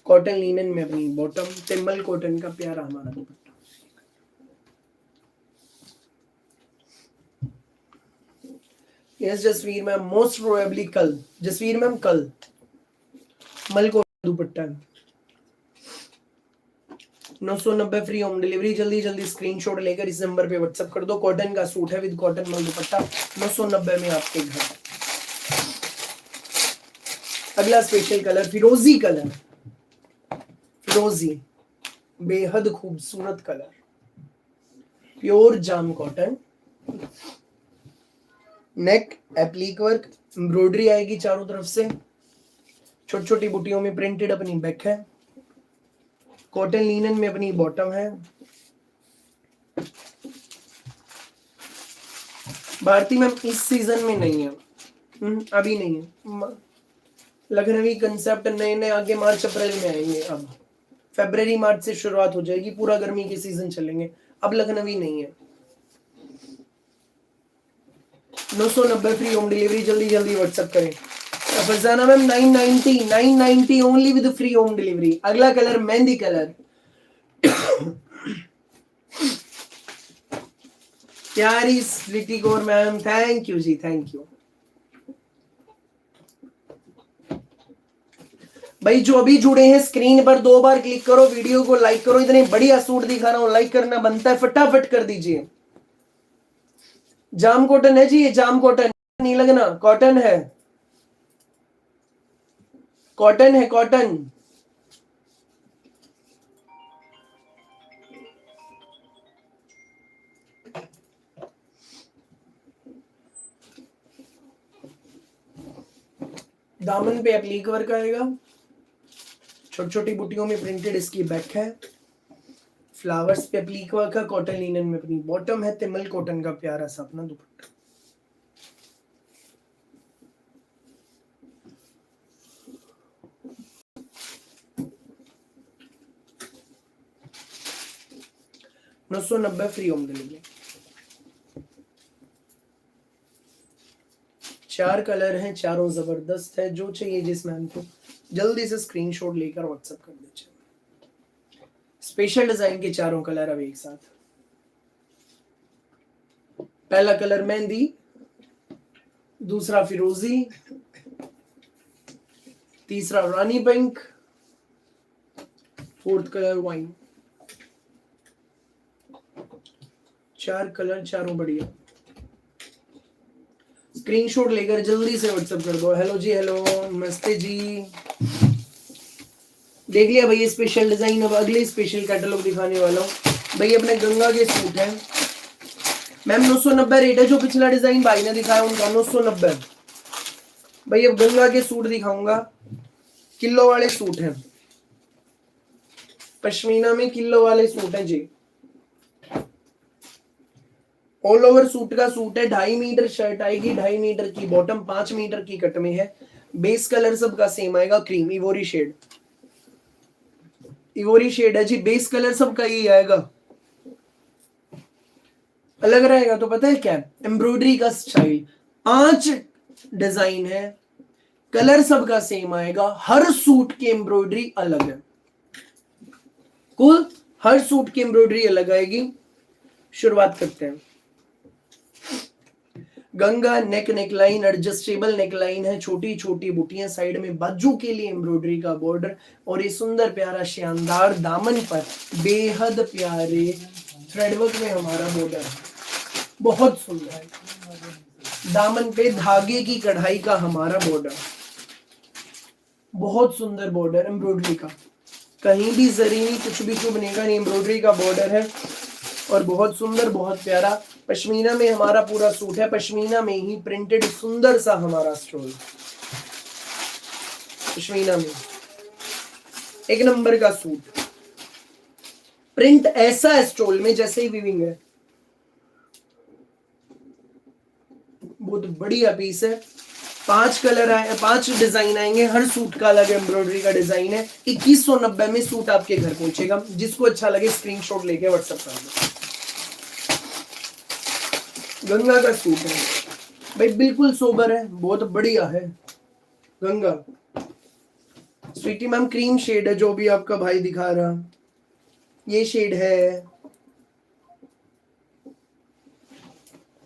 कॉटन लिनन में अपनी बॉटम, टिम्बल कॉटन का प्यारा हमारा dupatta. Yes Jasveer ma'am, most probably कल, जसवीर मैम कल मल को दुपट्टा। 990 फ्री होम डिलीवरी, जल्दी जल्दी स्क्रीनशॉट लेकर इस नंबर पे व्हाट्सएप कर दो। कॉटन का सूट है विद कॉटन मल दुपट्टा, 990 में आपके घर। अगला स्पेशल कलर फिरोजी कलर, फिरोजी बेहद खूबसूरत कलर, प्योर जाम कॉटन, नेक एप्लीक वर्क, एम्ब्रॉयडरी आएगी चारों तरफ से, छोटी छोटी बूटियों में प्रिंटेड अपनी बैक है, कॉटन लिनन में अपनी बॉटम है। भारती मैम इस सीजन में नहीं है, अभी नहीं है। लखनवी कंसेप्ट नए नए आगे मार्च अप्रैल में आएंगे, अब फरवरी मार्च से शुरुआत हो जाएगी, पूरा गर्मी के सीजन चलेंगे, अब लखनवी नहीं है। 990 फ्री होम डिलीवरी, जल्दी जल्दी व्हाट्सएप करें। Farzana ma'am 990 only with free home delivery. अगला कलर मेहंदी कलर, प्यारी Sweety Kaur ma'am, thank you जी, थैंक यू। भाई जो अभी जुड़े हैं स्क्रीन पर 2 बार क्लिक करो, वीडियो को लाइक करो, इतने बढ़िया सूट दिखा रहा हूं, लाइक करना बनता है, फटाफट कर दीजिए। जाम कॉटन है जी, ये जाम कॉटन नहीं लगना, कॉटन है, कॉटन है, कॉटन। दामन पे एप्लीक वर्क आएगा, छोटी छोटी बूटियों में प्रिंटेड इसकी बैक है, फ्लावर्स पे एप्लीक वर्क है, कॉटन लिनन में अपनी बॉटम है, तिमल कॉटन का प्यारा सा अपना दुपट्टा। नौ 990 फ्री होम डिलीवरी। 4 कलर हैं, चारों जबरदस्त है, जो चाहिए जिस मैम को जल्दी से स्क्रीनशॉट लेकर व्हाट्सएप कर दीजिए। स्पेशल डिजाइन के चारों कलर अब एक साथ। पहला कलर मेहंदी, दूसरा फिरोजी, तीसरा रानी pink, fourth colour wine. 4 colour, चारों बढ़िया। स्क्रीनशॉट लेकर जल्दी से व्हाट्सएप कर दो। हेलो जी, हेलो, नमस्ते जी। देख लिया भैया स्पेशल डिजाइन। अब अगले स्पेशल कैटलॉग दिखाने वाला हूँ भैया, अपने गंगा के सूट है मैम, 990 रेट है। जो पिछला डिजाइन भाई ने दिखाया उनका 990। भैया गंगा के सूट दिखाऊंगा, किलो वाले सूट हैं, पश्मीना में किलो वाले सूट हैं जी। ऑल ओवर सूट का सूट है, 2.5 मीटर शर्ट आएगी, 2.5 मीटर की बॉटम, 5 मीटर की कट में है। बेस कलर सबका सेम आएगा, cream ivory shade, ivory shade है जी। बेस कलर सबका ही आएगा, अलग रहेगा तो पता है क्या, एम्ब्रॉयडरी का स्टाइल, 5 डिजाइन है, कलर सबका सेम आएगा, हर सूट की एम्ब्रॉयडरी अलग है, कुल हर सूट की एम्ब्रॉयडरी अलग आएगी। शुरुआत करते हैं। गंगा नेक नेकलाइन, एडजस्टेबल नेकलाइन है, छोटी छोटी बुटियां, साइड में बाजू के लिए एम्ब्रॉयडरी का बॉर्डर, और ये सुंदर प्यारा शानदार दामन पर बेहद प्यारे थ्रेडवर्क में हमारा बॉर्डर है। बहुत सुंदर। दामन पे धागे की कढ़ाई का हमारा बॉर्डर, बहुत सुंदर बॉर्डर एम्ब्रॉयडरी का, कहीं भी जरी नहीं, कुछ भी चुभने का नहीं, एम्ब्रॉयडरी का बॉर्डर है और बहुत सुंदर, बहुत प्यारा। पश्मीना में हमारा पूरा सूट है, पश्मीना में ही प्रिंटेड सुंदर सा हमारा स्टोल, पश्मीना में एक नंबर का सूट। प्रिंट ऐसा है स्टोल में जैसे ही वीविंग है, बहुत बढ़िया पीस है। 5 कलर आए, 5 डिजाइन आएंगे, हर सूट का अलग एम्ब्रॉयडरी का डिजाइन है। 2190 में सूट आपके घर पहुंचेगा। जिसको अच्छा लगे स्क्रीनशॉट लेके व्हाट्सएप कर दो। गंगा का सूट है भाई, बिल्कुल सोबर है, बहुत बढ़िया है। Ganga Sweety ma'am cream shade है जो भी आपका भाई दिखा रहा, ये शेड है।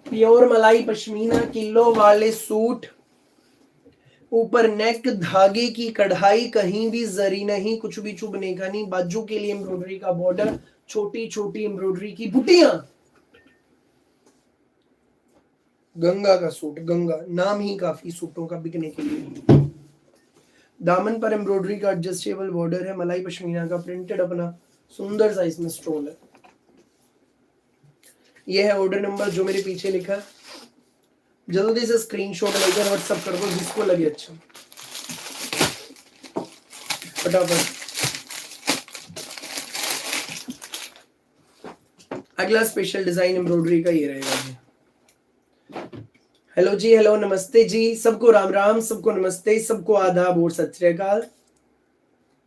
प्योर मलाई पश्मीना किलो वाले सूट, ऊपर नेक धागे की कढ़ाई, कहीं भी जरी नहीं, कुछ भी चुभने का नहीं। बाजू के लिए एम्ब्रॉयडरी का बॉर्डर, छोटी छोटी एम्ब्रॉयडरी की बुटियां। गंगा का सूट, गंगा नाम ही काफी सूटों का बिकने के लिए। दामन पर एम्ब्रॉयडरी का एडजस्टेबल बॉर्डर है, मलाई पश्मीना का प्रिंटेड अपना सुंदर सा इसमें स्टोल है। ये है ऑर्डर नंबर जो मेरे पीछे लिखा है, जल्दी से स्क्रीनशॉट लेकर व्हाट्सएप कर दो जिसको लगे अच्छा, फटाफट। अगला स्पेशल डिजाइन एम्ब्रॉयडरी का ये रहेगा। हेलो जी, हेलो, नमस्ते जी, सबको राम राम, सबको नमस्ते, सबको आदाब और सत श्री अकाल।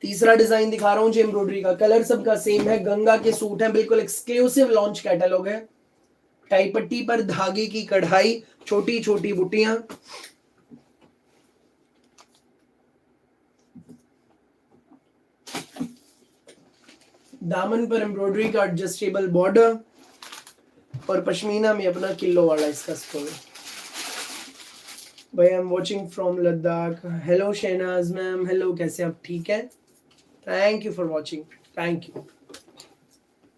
तीसरा डिजाइन दिखा रहा हूं जी एम्ब्रॉयडरी का, कलर सबका सेम है, गंगा के सूट है, बिल्कुल एक्सक्लूसिव लॉन्च कैटलॉग है। टाई पट्टी पर धागे की कढ़ाई, छोटी छोटी बुटियां, दामन पर एम्ब्रॉयडरी का एडजस्टेबल बॉर्डर और पश्मीना में अपना किलो वाला इसका स्टोल। भाई I am watching from Ladakh. Hello Shahnaz ma'am, hello, कैसे आप, ठीक है? Thank you for watching, thank you.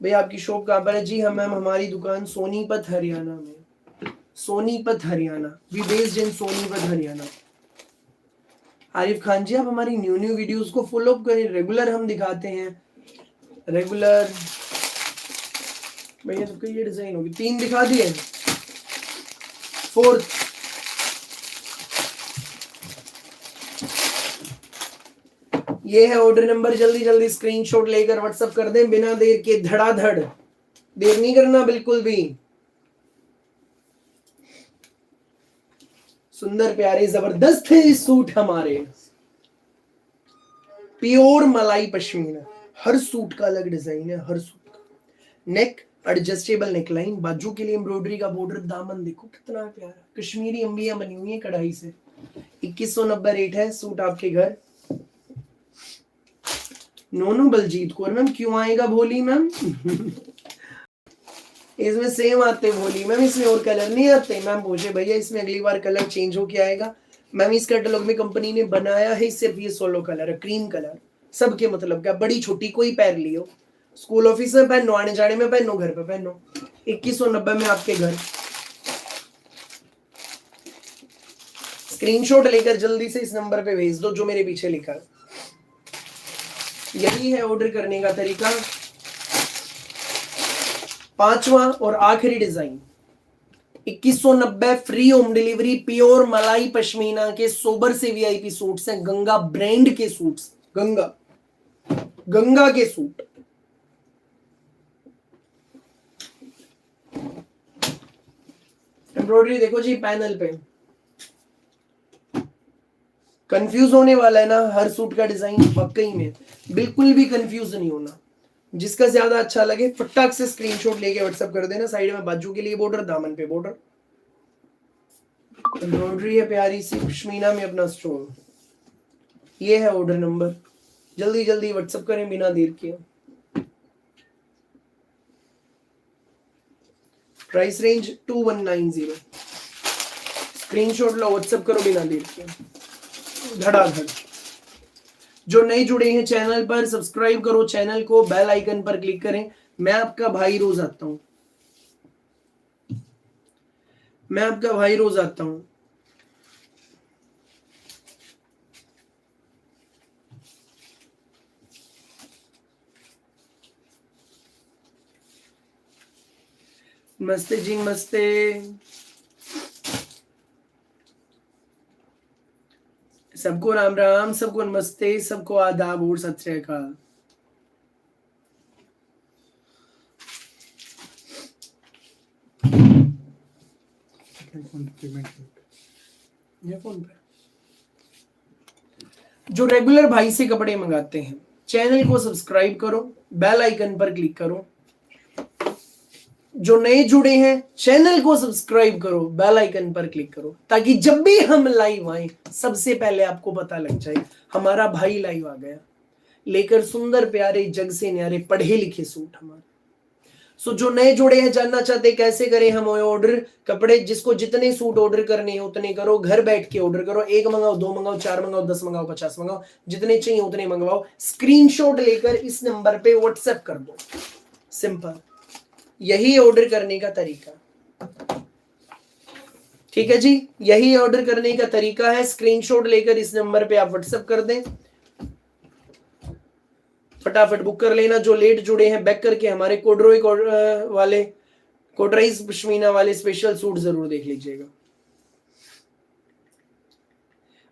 भाई आपकी शॉप कहाँ पर है? जी हम मैम, हमारी दुकान सोनीपत हरियाणा में, Sonipat Haryana, we based in Sonipat Haryana. Arif Khan ji, आप हमारी न्यू वीडियोस को फॉलो अप करें, रेगुलर हम दिखाते हैं, रेगुलर। भैया सबके ये डिजाइन होगी, 3 दिखा दिए, 4th ये है ऑर्डर नंबर। जल्दी जल्दी स्क्रीनशॉट लेकर व्हाट्सएप कर दें बिना देर के, धड़ाधड़, देर नहीं करना बिल्कुल भी। सुंदर प्यारे जबरदस्त है सूट हमारे, प्योर मलाई पश्मीना, हर सूट का अलग डिजाइन है, हर सूट का। नेक एडजस्टेबल नेकलाइन, बाजू के लिए एम्ब्रॉयडरी का बॉर्डर, दामन देखो कितना प्यारा, कश्मीरी अंबियां बनी हुई है कढ़ाई से। 2190 रेट है, सूट आपके घर। नोनू बलजीत कौर मैम, क्यों आएगा भोली मैम? इसमें सेम आते भोली मैम, इसमें और कलर नहीं आते मैम। पूछे भैया इसमें अगली बार कलर चेंज होके आएगा मैम। इस कैटलॉग में कंपनी ने बनाया है सिर्फ ये सोलो कलर है, क्रीम कलर, सबके मतलब क्या, बड़ी छोटी कोई पैर लियो, स्कूल ऑफिस में पहनो, आने जाने में पहनो, घर पे पहनो। 2190 में आपके घर। स्क्रीनशॉट लेकर जल्दी से इस नंबर पे भेज दो जो मेरे पीछे लिखा है। यही है ऑर्डर करने का तरीका। 5वां और आखिरी design, 2190 free home delivery, pure मलाई पश्मीना के सोबर से वीआईपी सूट्स हैं, गंगा ब्रांड के सूट्स, गंगा, गंगा के सूट। एम्ब्रॉयडरी देखो जी पैनल पे, कंफ्यूज होने वाला है ना हर सूट का डिजाइन, वाकई में बिल्कुल भी कंफ्यूज नहीं होना। जिसका ज्यादा अच्छा लगे फटाक से स्क्रीनशॉट लेके व्हाट्सएप कर देना। साइड में बाजू के लिए बॉर्डर, दामन पे बॉर्डर, एम्ब्रॉयडरी है प्यारी सी पश्मीना में अपना स्टोन। ये है ऑर्डर नंबर, जल्दी जल्दी व्हाट्सएप करें बिना देर के। प्राइस रेंज 2190, स्क्रीनशॉट लो, व्हाट्सएप करो बिना देर के, धड़ाधड़। जो नए जुड़े हैं चैनल पर, सब्सक्राइब करो चैनल को, बेल आइकन पर क्लिक करें। मैं आपका भाई रोज आता हूं। मैं आपका भाई रोज आता हूँ। नमस्ते जी, नमस्ते। सबको राम राम, सबको नमस्ते, सबको आदाब और सत श्री अकाल। फोन पेमेंट ये फोन पे जो रेगुलर भाई से कपड़े मंगाते हैं, चैनल को सब्सक्राइब करो, बेल आइकन पर क्लिक करो। जो नए जुड़े हैं, चैनल को सब्सक्राइब करो, बेल आइकन पर क्लिक करो, ताकि जब भी हम लाइव आए सबसे पहले आपको पता लग जाए हमारा भाई लाइव आ गया, लेकर सुंदर प्यारे जग से न्यारे पढ़े लिखे सूट हमारे। सो जो नए जुड़े हैं, जानना चाहते कैसे करें हम ऑर्डर कपड़े, जिसको जितने सूट ऑर्डर करने हैं उतने करो, घर बैठ के ऑर्डर करो। 1 मंगाओ, 2 मंगाओ, 4 मंगाओ, 10 मंगाओ, 50 मंगाओ, जितने चाहिए उतने मंगवाओ। स्क्रीनशॉट लेकर इस नंबर पे व्हाट्सएप कर दो। सिंपल, यही ऑर्डर करने का तरीका। ठीक है जी, यही ऑर्डर करने का तरीका है। स्क्रीनशॉट लेकर इस नंबर पे आप व्हाट्सएप कर दें, फटाफट बुक कर लेना। जो लेट जुड़े हैं, बैक करके हमारे कोडरोई वाले कोटराइज पश्मीना वाले स्पेशल सूट जरूर देख लीजिएगा।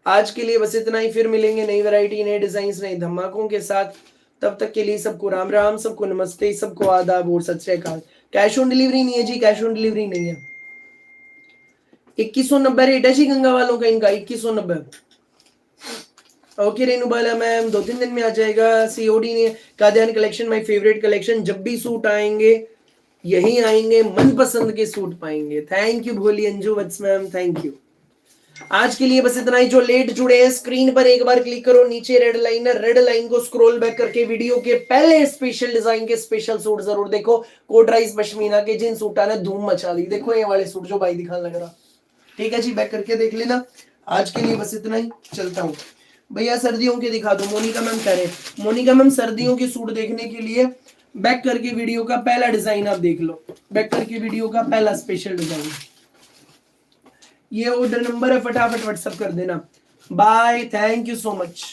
आज के लिए बस इतना ही, फिर मिलेंगे नई वैरायटी, नए डिजाइन, नए धमाकों के साथ। तब तक के लिए सबको राम राम, सबको नमस्ते, सबको आदाब और सत श्री अकाल। कैश ऑन डिलीवरी नहीं है जी, कैश ऑन डिलीवरी नहीं है। 2190 रेट है जी गंगा वालों का, इनका 2190। ओके रेणुबाला मैम, 2-3 दिन में आ जाएगा। सीओडी ने Qadian collection my favourite collection. जब भी सूट आएंगे यही आएंगे, मनपसंद के सूट पाएंगे। थैंक यू भोली अंजू वत्स मैम, थैंक यू। आज के लिए बस इतना ही। जो लेट जुड़े हैं, स्क्रीन पर एक बार क्लिक करो, नीचे रेड लाइन है, रेड लाइन को स्क्रॉल बैक करके वीडियो के पहले स्पेशल डिजाइन के स्पेशल सूट जरूर देखो। कोटराइज पश्मीना के जिन सूटा ने धूम मचा दी, देखो ये वाले सूट जो भाई दिखाने लग रहा। ठीक है जी, बैक करके देख लेना। आज के लिए बस इतना ही, चलता हूँ भैया। सर्दियों के दिखा दो, मोनिका मैम कह रहे। मोनिका मैम, सर्दियों के सूट देखने के लिए बैक करके वीडियो का पहला डिजाइन आप देख लो, बैक करके वीडियो का पहला स्पेशल डिजाइन। ये ऑर्डर नंबर है, फटाफट व्हाट्सएप कर देना। Bye, thank you so much.